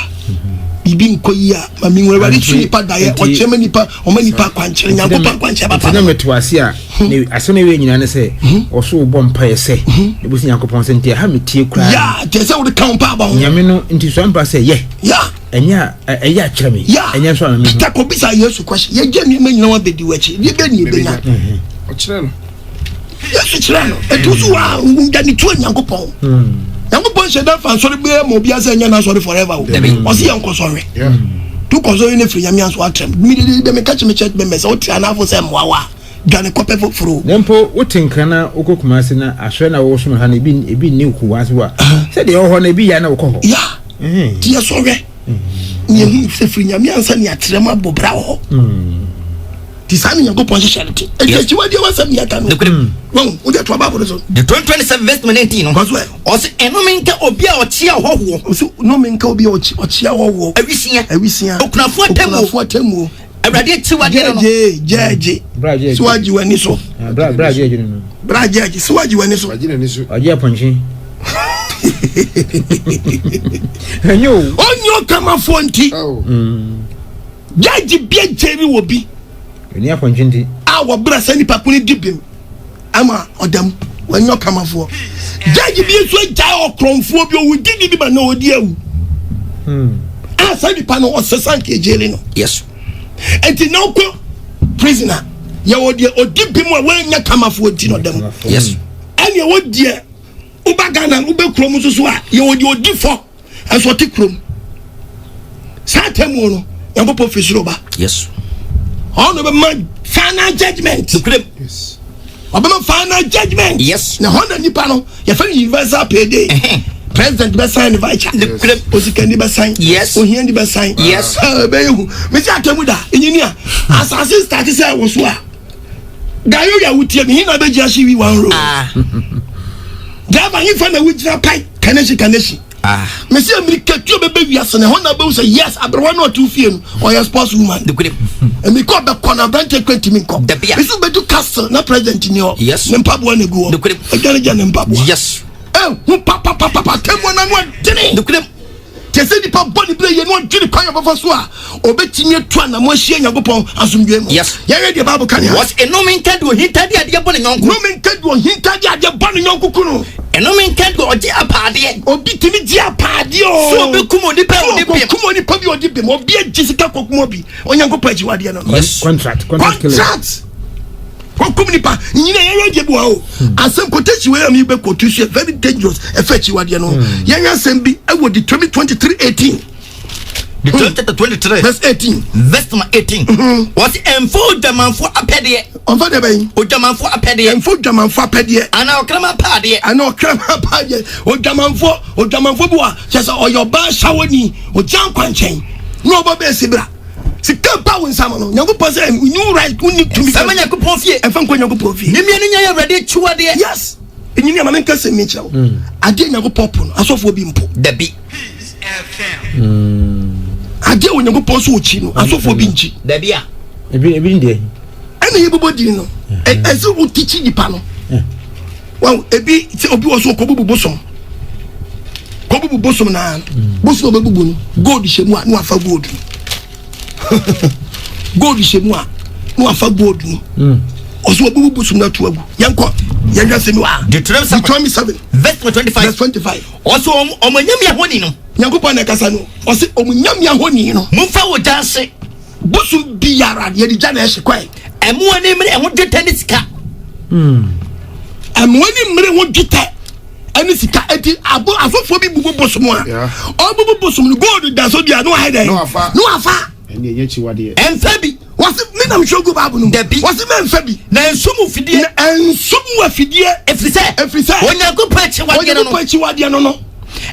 bibi nkoyi a mami nwurade tuni pa dae o chema nipa o manipa kwanchere Nyankopon kwanchere papa na metuase a ne asone we nyina ne se o so bo mpa ye se ne busi Nyankopon se ntia ha metie kura ya te se wo de kan pa ba ho nyame no nti so ampa se ye ya enya eya kyerɛ me enya so amami ta ko bisa Yesu kwashi ye gye ni nyina wa bedi wachi ye be ni be nya o kyerɛ no Yesu kyerɛ no etu so wa ngya ni tu Nyankopon Nyankopon sheda fan sorry be mo bia say nya na sorry forever o se yanko sorry tu ko so ni free nyame anso atrem mi de me catch me church members o tia na afo say mwawa dwane kope foforo nempo wotinka na okokuma se na ahwe na wo so ha na ebi ni ku wase wa se de ho na ebi ya na wo ko ya tia sorry ni hu se free nyame ansa ni atrem abobra ho tisani Nyankopon hyehyerete achiwade wasam ya kan won wo de to Bible so the 27 verse 19 no kwaso o se enome nka obi a ochia hoho o se no me nka obi a ochia hoho awisia okunafo atemu Ebrade achiwade no jeje suwaji wani so braje no braje suwaji wani so aje aponchi onyo kama fonti jaji bia jeri wobi ni aponchi ndi wo bra sani pakuni dibim ama odam wanyo kama fo jaji bia so jai okromfo bi o wudi bi ba na odi awu sani pa no o sesan ke jeri no yes enti na ko prisoner ya odi odibim a wanya kama fo di no dem yes ani wodi ubagana ubekrom so a ya odi fo and so take room. Satemono, Yango Fisroba. Yes. On the man, final judgment. Yes. Obama final judgment. Yes. Na Honda Nipano, your friend universal payday. President Bessan Vicha. Osikandi Bessan. Yes. Ohiandi Bessan. Yes. Bayu. Mr. Atemuda, engineer. Assassin started say was what. Gayo ya wutie me hina beji ahyi wan ro. Dava hin fa na wujira pai kaneshi. Me say America tuo bebe wiase ne hona be say yes abrewa no tu fie no or your sports woman. The good. And me call be corner branch 20 min ko. Me so be do castle na president ni o. Yes. Ne mpabo na go. The good. Agane ne mpabo. Yes. Hu papa temo na no dini. The good. Tese di pa body play ye no dini kwa ya bafo so a obetimi atu na mo hie Nyankopon asomdwe mu. Yes. Ye read the Bible kan ya. What a no mean can do hintadi ade bone nyonko. No mean can do hintadi ade bone nyonko kuno. No mean can do oje apade. Obi timi di apade o. So be kumo ni pa odi bi. Kumo ni pa bi odi bi. Obi ejisika kokumo bi. Onyankopon ajiwade no. Yes. Contract. Kokum nipa nyina ye reje bua o. Asem kotechi we am be kotusu very dangerous. Efechi wade no. Ye asem bi e wo di 2023-18. The 23 verse 18. Verse 18. What enfo jamanfo apede. Onfa de ben. O jamanfo apede. Enfo jamanfo apede. Ana okrama pade. O jamanfo bua. Chesa oyoba shawoni. O jankwanchen. No oba be sibra. Si kampa wonsama no. Nyankopon say you right you need to be. Sama Nyankopon fie. Efa nko Nyankopon fie. Nimia no nya Awurade chiwade. Yes. Enyini ama menka se mi chawo. Ade Nyankopon pono. Asofo bi mpo. Dabi. Ade Nyankopon so ochi no. Asofo bi nchi. Dabi a. Ebi ndie. Ene yebobo di no. Ese wo tichi nipa no. Wow, ebi se obi wo so kobubu bosom. Kobubu bosom na. Bosom obebubu no. Gold shemu a no afa gold. Gold shemu a no afa gold no. Oso obubu bosom na to agu. Yanko, yanga se mi wa. Deuteronomy 7 verse 25. Verse 25. Oso omanyam ya honi no. Nyankopon na kasa no. Oso omanyam ya honi no. Mumfa wo janse. Bosom biara ye di jana ehye kwai. Emu ani mre ho dwetɛ ne sika. Emu ani mre ho dwetɛ ani sika eti abo afofo bi bubu bosom a. Obubu bosom no gold da so dia no hide. No afa. Ene ye chiwade. Emfa bi. Wasi me na mshogu babu no. Wasi me emfa bi. Na ensumu fidie. Na ensumu afidie efrise. Onyankopon chiwade no. Onyankopon chiwade no.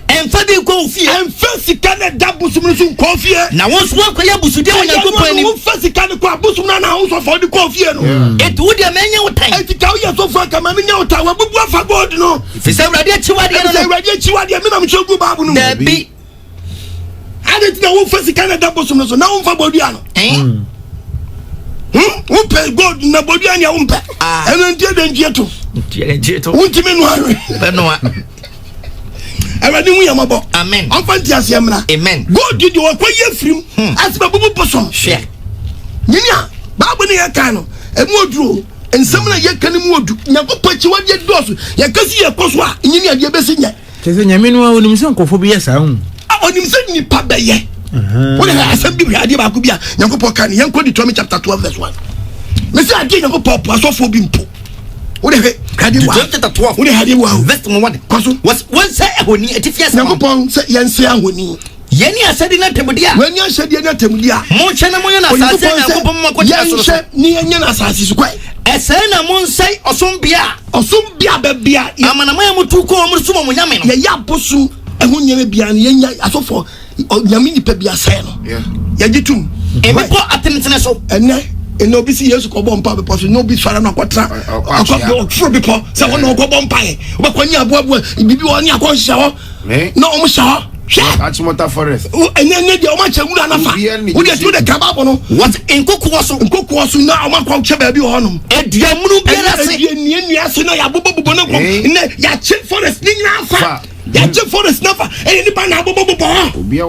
Emfa bi ko fie. Emfa sika na da bosom no so ko fie. Na wonso akoya busudie Onyankopon ni. Emfa sika na ko bosom na wonso fa di ko fie no. Etu wo dia menye wotan. Eti ka wo ye so fa ka ma menye wotan wa bubu afa gold no. Fisa Awurade chiwade no. Fisa Awurade chiwade me na mshogu babu no. Dabi. Ade ti na wo fa sika na da bosom no so na wo fa bodua no. Umpe gold na bodua ni umpe. Eno ntie de ntie to. Untime no awe. Benoa. Awurade hu yamabo. Amen. Amfanti asiamna. Amen. God di wo kwa yefrim. Asiba bubu bosom. Hwe. Nyinia, babu ne yaka no. Emu oduro. Ensem na yeka ne mu odu. Nyankopon chi wade dosu. Yakasi yekoso a nyinia de besinya. Tese nyame no onim se nkofo bi yesa hu. Onim se nipa beye. Wona asem bi ade ba ko bia Nyankopon kan yenko Deuteronomy chapter 12 verse 1. Me say ade Nyankopon po asofo bi mpo. Wona he kade wa. Chapter 12. Wona hade wa. Verse 1. Kwaso. Was one say ehoni etifia sa. Nyankopon se yense ahoni. Yeni asedi na temudia. Wani asedi na temudia. Mo hwe na mo yo na asase Nyankopon mo kwacha so. Yense ni yenye na asase so kwai. Ese na mo nsai osombia bebia. Amana mo yamutu ko mo sumo mo nyame no. Ye ya bosu ehun nyame bia ne yenya asofo nyame ni pa bia sai no. Ya gitum. Ebipo atenetene so. Ene obi si Yesu ko bompa be poso no bi swara na kwatra akwa fro bi po se wona ko bompa e obakwani aboabo bibi woni akonsha ho na o mo sha Achimota forest. Ene de o ma chewura na fa wo de tu de kababo no what enkokuwo so na o ma kwa che ba bi ho no ediamunu bi na se enie se na ya bobobo na ko ne ya che forest ni na fa ya che forest na fa ni ba na bobobo Obia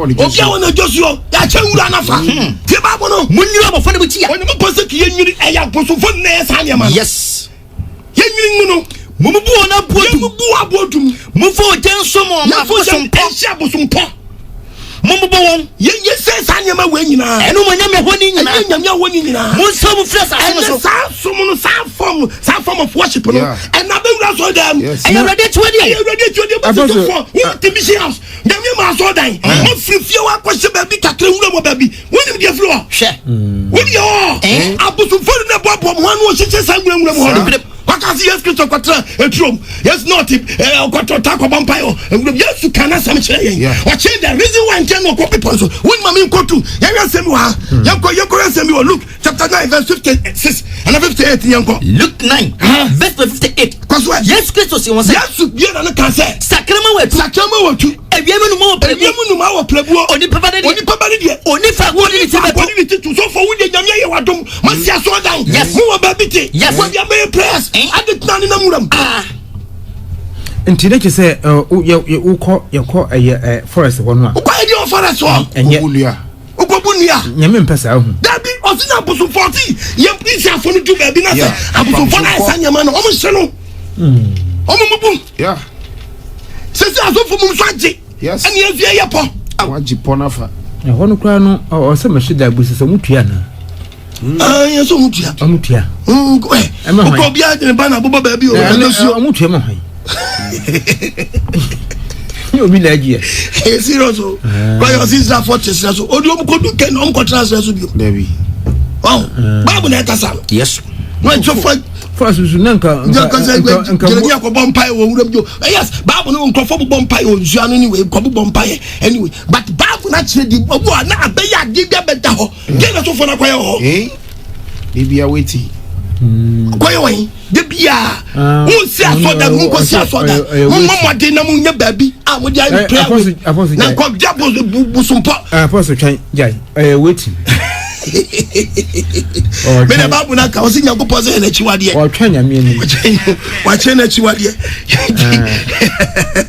wona Joshua ya che wura na fa ti ba bo no munyi abofo ne buti ya oni mo pose ki yenwiri e ya boso fo na esa ne ma yes yenwiri mu no mumubu ona bodu mubu abodum mufo jenso mo ma fo sompo mumubu won ye se sa nyama we nyina enu mo nyame honi nyina nyame honi nyina mun so mu fresa so sa so mu no sa form of worship no and na be wura so them. And you ready to ready to the TV house. Them you must so die. What free few question baby kakre wura baby. When you dey floor. Share. When you abusu for na bobo one wo chese sa wura ho. Because yes Christo kwatra etrom. Yes not kwatra ta ko bampayo. Yes you can answer me yen. What change the reason why nten no people so. When mama nkotu. Yen asem wa. Yanko asem wa Luke chapter 9 verse 56 and 58 yanko. Luke 9 verse 58. Cause what? Yes Christo si won say. Yes you na can say. Sakrama wetu. Ebiemu no mo plebu. Oni papa de. Oni fa woni ti beto. So for we dey nyame ye wadom. Masia so dan. Yes. Mo ba biti. Yes. We dey be prayers. Adet na ni na muram. Nti dey say ukọ forest ho no a. Ukọ dey forest ho. Enye. Ukobunia. Nyame mpesa ho. Dabi osina boso 40. Ye pisi afonu tu baby na say. Aboso fo na esa nyama no. Omo hye no. Omo mubu. Yeah. Sisi asofo mum so agye. Yes. Eni afia ye po. Waji ponafa. Ho no kra no o se mashida busi so mutua na. Ye so mutua. Mutua. Ko bia de ba na bobo baby o. Mutua ma hwan. Yo mi na agye. Serious o. Kwa yo sister 40 so. Odi om ko du ken om ko transfer so bi. Debi. Oh. Babu na kasa. Yes. No cho First nanka nka ko bompai wo wura bio. Yes, Bible no nko fo bompai o nzua no anyway, ko bompai anyway. But Bible na chire di obo na abeya di bia beta ho. Dey na so fo na kwaye ho. Bibia weti. Kwaye wan. De bia. Won si asoda, won ko si asoda. Won mamode na mun nya baabi. Ah, wo di ai prayer. Na ko jabo busumpo. Apostle twan jai. Waiting. Me na babu na ka osi nyankopɔ se na chiwade o twa nyame ni wa che na chiwade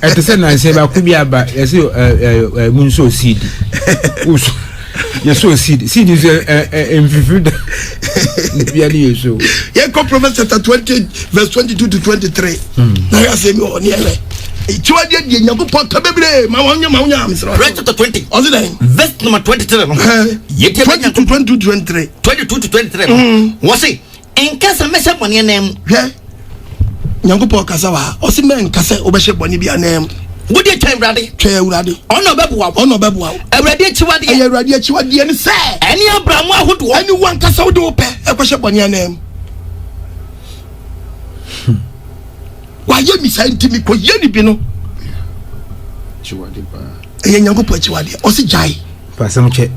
e te se na se ba ku bi aba ye se mun so seed uso ye so seed is mfifu da bi ali ye so ye ko Proverbs chapter 20 verse 22 to 23 na ya se mi o ni ele chiwade die nyankopɔ ta bebre ma wonya amsro chapter 20 ozi den verse number 23 no ye 22 to 23 22 to 23 wo se enkasa mesha bone nem hwe nyankopɔ kasa wa osi men kasa obehye bone bi anem wo de twa urade ono bebuwa awurade chiwade ni se eni abramu ahodo ani wan kasa wo de wo pe ekohye bone anem waye mi sa ntimi ko ye ni bi no Chiwade ba. Ye nyankopɔ chiwade osi jai pasam che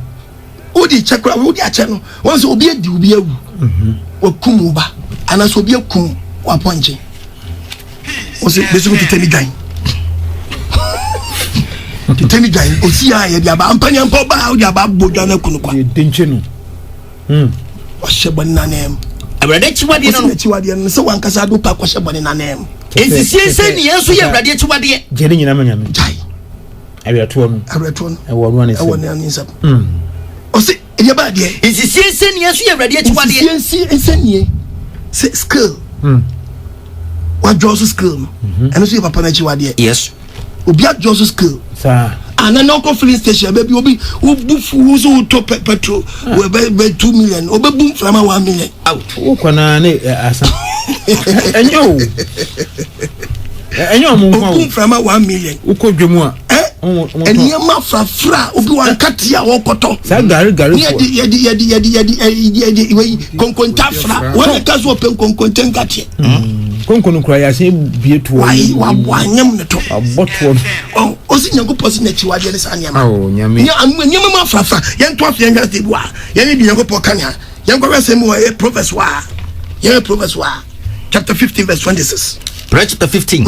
odi chekra odi ache no won se obi adi obi awu wakum ba ana so obi akum wa ponje osi besu kitani dan kitani dan osi ya ye bia ba ampani ampa ba odi aba bodwa na kunu kwa denche no o shebani na nem awurade chiwade no se wan kasa do pa ko shebani na nem ensisiense ni yeso ye awurade chiwade jeri nyina manyame jai abiato no e wo no ni sap osi ye ba de ensisiense ni yeso ye awurade chiwade ensisiense ni skill what Joseph skill and so papa na chiwade yes obi a Joseph skill sa ana no ko filling station baby obi bufu so to petrol we be 2 million obi bum from 1 million out wo kwana ne asa enyo mo bum from 1 million ukodwemu a eni ma frafra obi wan katia wo koto sa gari yedi we konkonta fra won ka so pen konkonta ngatie konkonu kura ya se bietu wa anyam ne to aboto osi nyankopɔ si na chiwade ne sa nyama nyame nyama ma frafra yen to afia ngate bu a yen bi nyankopɔ kanya yen kwa se mu Proverbs wa chapter 15 verse 26 chapter 15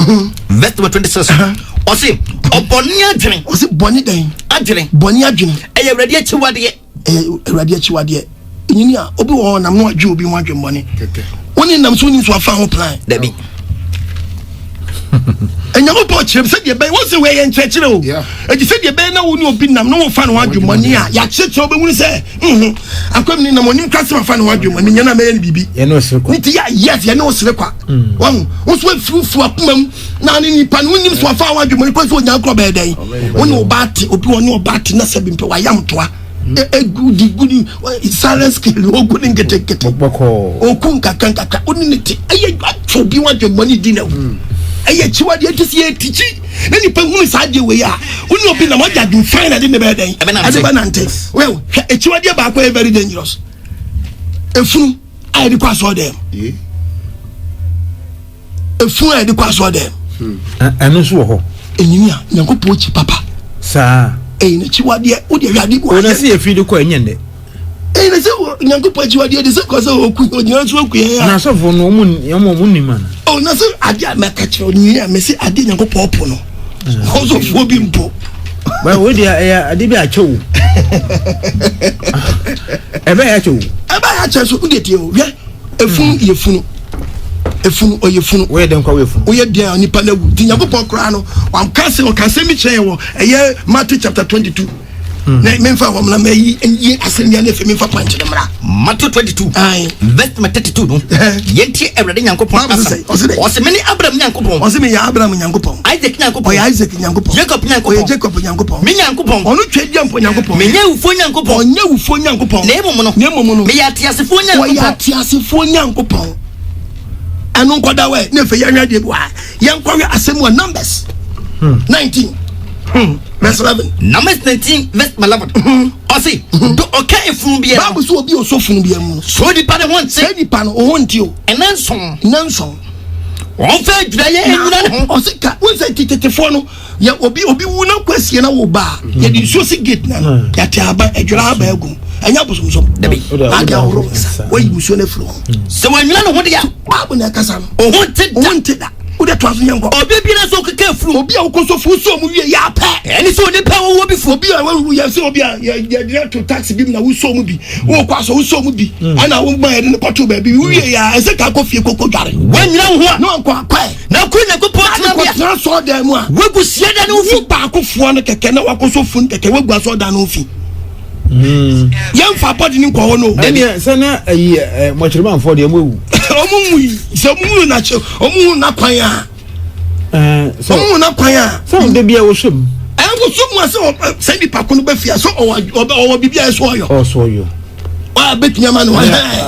verse 26 osi oboni adwene osi boni dan adwene eye awurade chiwade nyini a obi wo nam no adwe obi ho adwe boni woni nam so ni so afa ho plan dabi enyago po chirem se de be wo se we ye nchechire o e di se de be na wo ni obi nam no wo fa no adwumani a ya cheche obi wuni se akwam ni nam oni kwase fa no adwumani nya na me ye bibi ye no sire kwa nti ya yes ye no sire kwa won wo so afufu akomam na ni nipa no nim so afa adwumani kwa so nya akro be dan woni obati obi woni obati na se bi mpe wa yam toa gudi silence skill oguni ngete boko okun kakaka onini ti aye atwo bi wa dwumani di na eye chiwade ntisi e tichi na nipa hu saade we ya uni obi na moja do fine ade ne be den ade banante well e chiwade ba ko very dangerous efunu I dey pass all them efunu I dey pass all them anu so ho enyimia nyankopɔ chi papa saa na chiwade o de wiade bo ona se efi de ko enyende na se nyankopɔ chiwade de se ko se oku onyina so oku ya na so fo no mu ni man o na se ade amaka chiro ni ya me se ade nyankopɔ opo no o so fo bi mpo ba wo de ade bi a chewu ebe ya chewu so o de tie o hwe efunu oyefunu we dem kwa we funu oye dia nipa na wu ti nyankopɔ kra no wam kase o kase mi kyerɛ wo eye Matthew chapter 22 na memfa wo na mayi asɛmia na femi fa panche de mra Matthew 22 verse 32 no yenti Awurade nyankopɔn asa o se meni Abraham nyankopɔn o se me ya Abraham nyankopɔn Isaac nyankopɔn o ya Isaac nyankopɔn Jacob nyankopɔn Jacob nyankopɔn me nyankopɔn ono twedi ampo nyankopɔn me nyawufo nyankopɔn onyawufo nyankopɔn na emu no me ya tiasefo nyankopɔn o ya tiasefo nyankopɔn anu nkoda we na fe yanwa de bua yankwawe asɛm wa Numbers 19 verse 11 Numbers 19 verse 11 o say do oka efunu bia Bible so obi osofunu bia mu so di pa de won se di pa no o won ti o nanson on fa dura ye enura ne ho o se ka won se titetefo no ya obi wu na kwasie na wo ba ya di so si gate na ya ti aba adwura aba agum anya bosomso dabi aga oro wo yi muso na fro se wanwura no ho de ya Bible na kasa no o won ti da wo de toaso nyanko obi bi na so keka furu obi a wo koso fu so mu wie ya pa eni so ni pa wo bi fu obi a wo ya se obi a ya direct to tax bi na wo so mu bi wo kwaso wo so mu bi ana wo gba yede ne kwato ba bi wie ya ese ka kofie koko dware wanwura ho a no anko akwa na ko nyankopɔn tena bia na so da mu a wagu sia da no fi ba akofo no keke na wakoso fu keke wagu aso da no fi yamfa body ni nkwo no ene se na mo chirima mfo de mo wu omu se omu na che omu na kwan a omu na kwan a so de bia wo hwem wo so mu se di pa ko no ba fia so o bibia so oyo wa betia ma no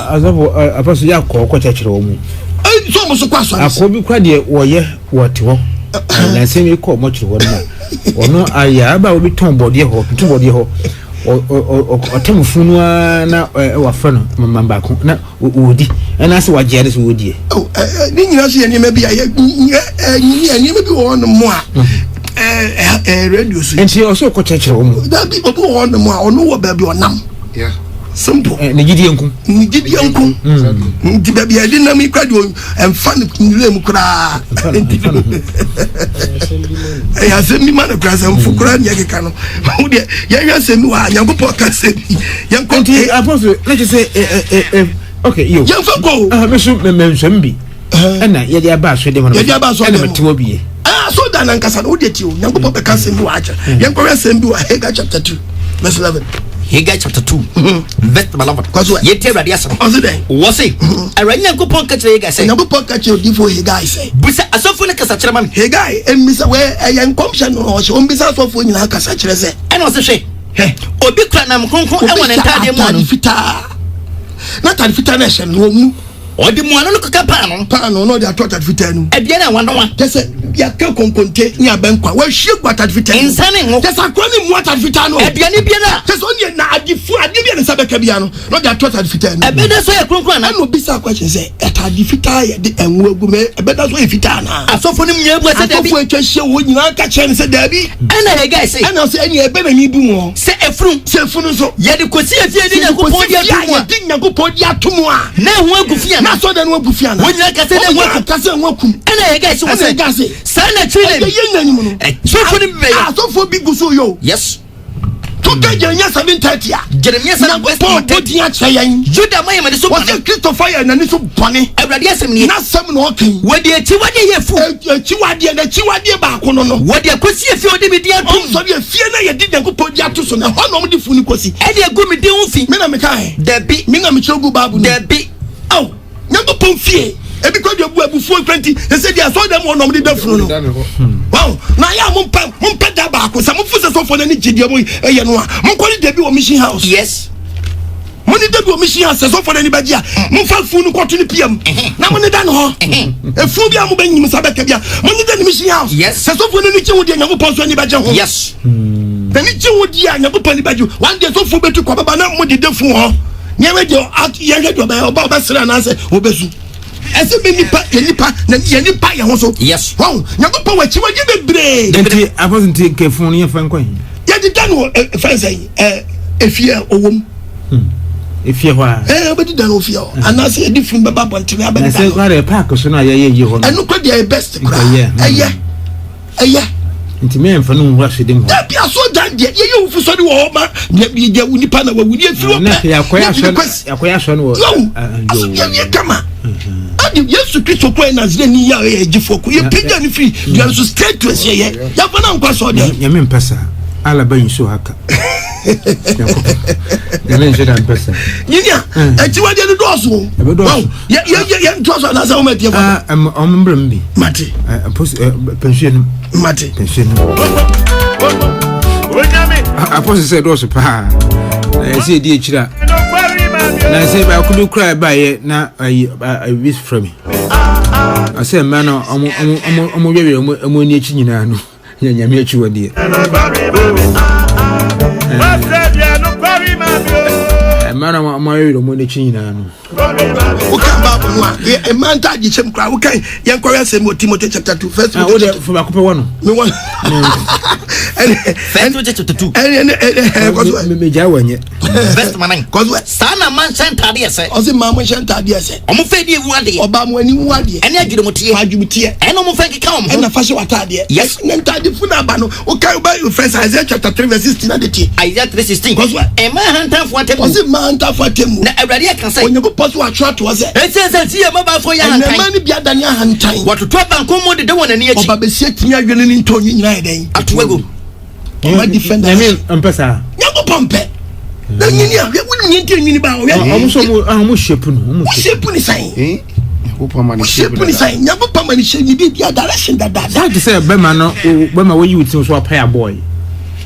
azabo apaso ya ko chechire wo mu so mo so kwaso akobi kwa de wo ye wo te ho na se mi ko mo chire wo na ono aya ba obi ton body ho o funu na wa fa no mamba ko na odi na se wa jere se odi ni nyina so ye ne ma bi aye ni ma bi wo no mo a radio so enti o so ko chechire wo mu da bi obo wo no mo a ono wo ba bi onam simple ne gidi enku ndi ba bi adi na mi kwadi emfa ne mu kura ya se mi man kura se mfu kura ne keka no wo de ya hwa se mi wa nyankopɔ ka se bi yankonti apostle let you say okay you yamfa ko me so menhwem bi na ye de aba so de mo na metimo bi so da nan kasa no de ti o nyankopɔ be ka se mi wa acha yankɔwe se mi wa Haggai chapter 2 verse 11 Haggai chapter 2 verse 11 yete Awurade asem wo se Awurade nyankopɔn ka kyerɛ Haggai sɛ nyankopɔn ka kyerɛ difo Haggai sɛ busa asɔfo ne kasa kyerɛ ma me Haggai emmisa we yankomhye no ɔhye ombisa asɔfo nyina kasa kyerɛ sɛ ɛna ɔse hwɛ obi kura nam kronkron ɛwɔ ne ntade mu ano fitaa na tade fitaa na ɛhyɛ no mu odi mu ano no kaka paano no de atota fitaa nu ɛdeɛ na wanwa jese ya ka konkonte ni abankwa wa hwie gwata fitaa insane ngo jese akwa ni mu atade fitaa no ɛdeɛ bia na jese oni na adifu ade bia ne sabeka bia no de atota fitaa nu ɛbɛda so yɛ kronkron na no bisa question sɛ ɛtade fitaa yɛ de enwo agu me ɛbɛda so yɛ fitaa na asɔfo ne mnya bu sɛ dabi asɔfo atwa hye wo nyina ka kyerɛ ne sɛ dabi ɛna Haggai sɛ ɛna sɛ ɛne ɛbɛ na ni bu mu sɛ efunu so yɛde kosi afie de nyankopɔn di nyankopɔn di atomu a na ho agu fia na so da no agu fia na wonya kase na ho kase ho akum ɛna Haggai sɛ wɔsɛ saa na twile yɛ nyanyim no sɔfo ne bɛ asɔfo bi gu so yo yes to ka Jeremia 7:30 a Jeremia 7:30 a kyerɛ yɛn Juda ma yɛ so wɔsɛ Christopher yɛ nani so bɔne Awurade asɛm ne na sɛm na ɔkan wɔde akyiwade yɛ fu akyiwade baako no wɔde akosi afie wɔde bi di atom sɔre afie na yɛde nyankopɔn di ato so na hɔ na ɔmde fu ni kosi ɛde agu me din ho fi me na mekae dabi me na mekyerɛ gu Bible no dabi aw nyankopɔn fie ebi ko de bu abufuo 20 ese dia so dem wonom de dafunu no wow na ya mompa da ba ko sa mo fu se so fo na ni gidie mo eye no a mo ko de bi wo mission house yes money da do mission as so for anybody mo fa fu no kwto ni PM na money da no ho e fu bia mo banyim sabeka bia money da ni mission house yes so for no ni chi wodi Nyankopon so anybody ho yes da ni chi wodi Nyankopon ni baji one day so fu betu kwa baba na mo de fu ho nyewe de ye do ba sra na se obesu ese be nipa na ye nipa ye ho so yes ho Nyankopon wa chi wodi bebre enti apostle ke fu no ye fa nkwan ye de dan ho fa say efia owom efia hwa obedi dan ofia anase e difun baba bontere abedi dan na se park so na ye ho enu kwa dia best kra eye nti me mfa no nwura hwedem ho da bia so dan dia ye ufu so de wo ma dia unipa na wawuni efiri opa na yakoya so no aso ye kama adi Yesu Kristo kwa Nazareni ya ejifoko ye pija ni free you are so straight to say ye ya fa na nkwa so de nyame mpesa ala ban so haka nyame nje dan pesa nyinia etiwade no doso wow ye ntoso na sa o metie fa mbram bi mate pension mate pension apostle said doso pa na say di echira na say ba kudu cry ba ye na I wish from me I say man omo wewe omo ni echi nyina no nyame echi wadi man omo wewe omo ni echi nyina no ukamba bonwa e man ta gi chem kra ukan yen kwara say Timothy chapter 2 first Timothy for ba kope wono me won first chapter 2 me ja wanye best man cause sana man center dey say o say man mo center dey say omo fe die wuade oba mo ani wuade ene adwudemotie ene omo fe keka omo ene fa hye watade yes ntade funa ba no ukan ba you first Isaiah chapter 3 verse 16 na dey Isaiah 3:16 cause e man hantan fo atemu o say man hantan fo atemu na awrade aka say onye go poso atwa to say ese tie maba fo ya hantan ene man bia dani hantan watoto banko mo de wona ne achi oba be sie tinya adwene ni ntonyi nyina eden atuwago my defender me mpesa nyago pompe na nyini a we nyinti nyini ba we omo shepu no shepu ni sai Opa mani shepu ni sai nyago pa mani shepu ni bia direction da that say be ma no be ma we you tin so pay boy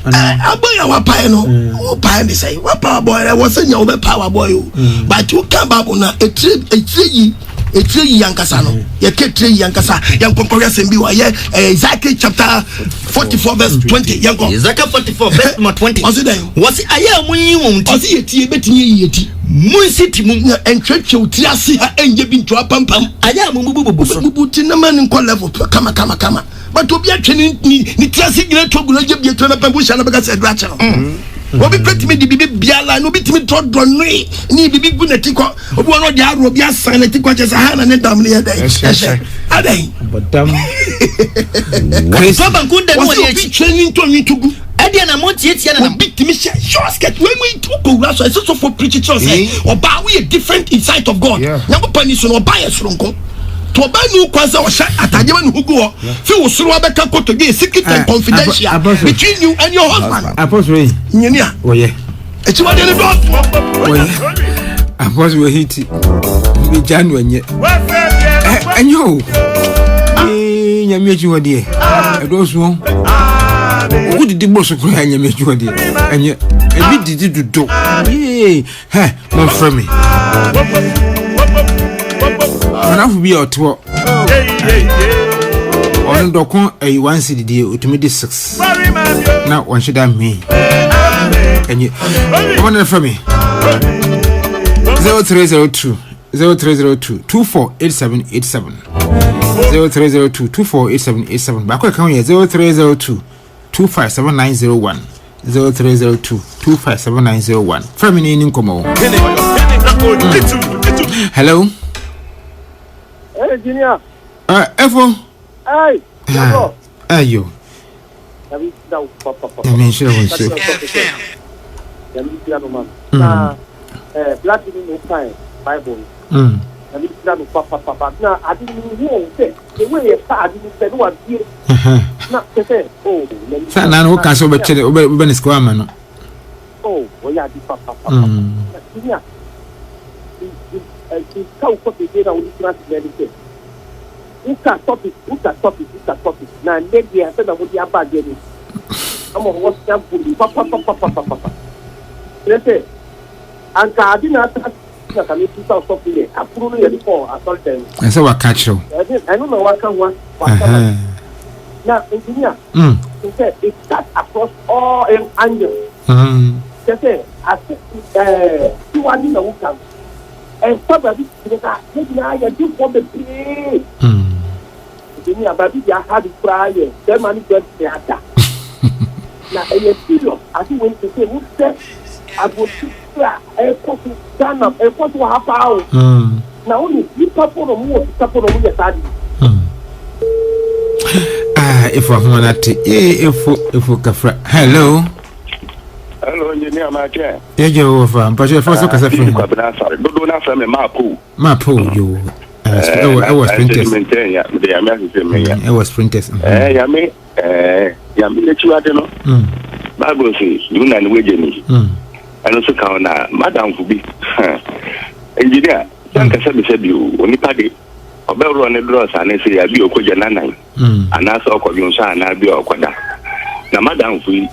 aboy wa pay no o pay ni sai wa power boy e was nya o be power boy o but you come back na etire yankasa no ye ketre yankasa yankonkore sembi wa ye Isaiah chapter 44 verse 20 yanko Isaiah 44 verse 20 was aya munyi won ti ose yetie betinye yeti mun siti mun entwetwe uti ase ha enje bi nto apampam aya mun bubu so bubuti na man nko level kama but obi atwe ni ti ase gire togulo je bi etwe na pambu sha na beka se dra che no obi pretimi di bibi biala no bitimi todro ni bibi gunati ko obi wono di aro obi asan na tikwa che sahana ne dam ne yedai adai bodam Kristo bankunda no wali echi training to ni tugu ade na montie tie na bitimi short skirt when we go glass so for preaching church oba we a different insight of God nyago ni so no oba yesoronko to ba nu kwasa o sha ataje man hugu o fi usuru abeka koto ge secret and confidential between you and your husband apostle nyenia oye echi wade ne do oye apostle hiti bi janu enye enyo nyame echi wade do so o didi boso ko nyame echi wade enye ebi didi dudo he mon frame anafu bi otwo on dokon ai 1 cd otumi di 6 na one should have me and you one for me 0302 248787 0302 248787 back account here 0302 257901 0302 257901 from me in Nkomo. Hello. Hey, Junior. Efo. Hey. Ayo. Yami shira wonso. Yami shira no man. Na black no fine Bible. Yami shira no papa. Na adi ni wo se. The way you start adi se no adi. Na se oh. Sa na no ka so be chere obe ni square man no. Oh, we ya di papa. Junior. It's how copy data we trust very good. Uka topic. Na ndege ya tena mudi hapa geni. Kama what's that good? Papa. Lete. and Cardina na kami tuta stop here apuru no yedi for assault them and so what catch you I don't know what can one now engineer say it that across all angles say I think you are in the work and probably na ya do for the play engineer baby ya had prayer the man get theater na e serious I think when to say who say I go to Ghana, airport to Hapao. Now only people from who support on the side. If I want to, hello. Hello, engineer, my chair. Yeah, you're from, but you're first. Sorry, don't know from Mapu, you. I was printers. I was printers. Yeah, me, let you out, you know. Bible says, you know, and we're and also count Madame Fubi. Engineer, thank you, only party. A bell run a dross and say, I'll be a Kojanana. And that's all Koyunsa and I'll be a Koda. Now, Madame Fubi,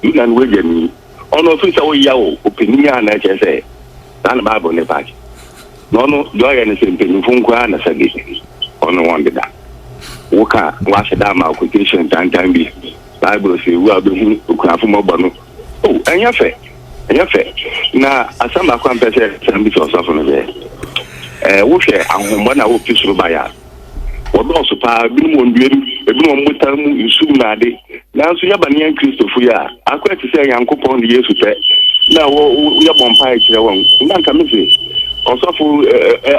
you know, and we're me. On office, our yaw, opinion, and I say, Dan Bible in the back. No, joy anything, Funqua and a Sagi. On one day. Woka, wash a dam, quotation, time be. Bible say, we are doing Ukafumobano. Oh, and your fair. Na asamba kwa mpese sambi so so no be wo hwe ahomba na wo pisu ba ya wo do so pa bi mo nduem ebi mo mutar mu isu na ade na so ya bane yan Christopher ya akwa ti se Yankopon de Yesu pe na wo ya bompa e kire won ndan ka me se osofo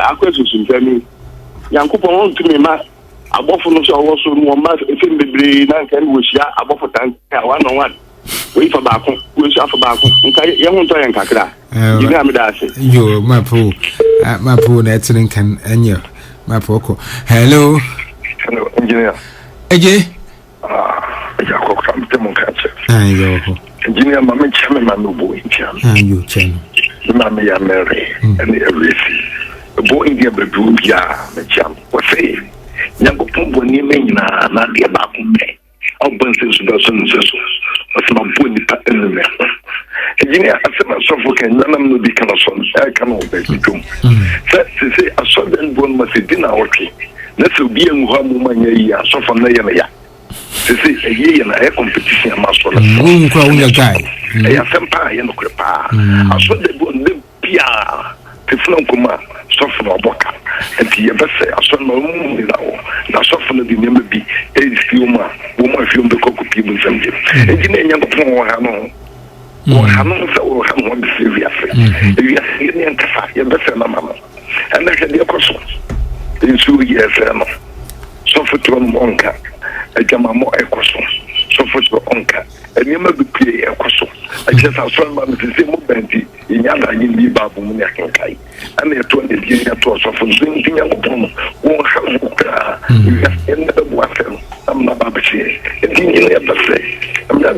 akwa susu ntami Yankopon won tumi ma abofo no so wo so no ma efim bebre na nka ni wo hia abofo tan ka 1-on-1 we for back, we shall for back. Okay, you won't try and kakra. You got me that. You, my poor, that's an can, and you, my poco. Hello, engineer. AJ? Jacob from Democrats. Engineer, Mamma Chairman, no boy, you, Chen. Mamma, Mary, and everything. The boy in the bedroom, the champ was saying, Young Pumbo, not the about me. I'll burn things to the sun. My boy, engineer, I said myself, okay, none of them be kind of son. I cannot beg you. That to say, a sudden bone must be dinner okay. That's a being one woman, yeah, so from the year. To say a year and a competition, must follow. Your guy. I have some pie and crepa. I saw the bone, the Pia, the Flankuma, stuff from our boca. And the ever say, I saw no moon now. Soften the name be a filmer, woman film the cocoa people and engineer young Hanon. Hanon or Hanon the Sylvia. You are seeing and Tafa, your best mamma. And I had the questions. In 2 years, suffer to Monka, a Jamamo equation, suffer to Onka, and you may be clear a question. I just have some the same movement in Yana in the Babu Muniakai. And they are 20 years to us of drinking young woman, won't have I'm not Babashi. I'm not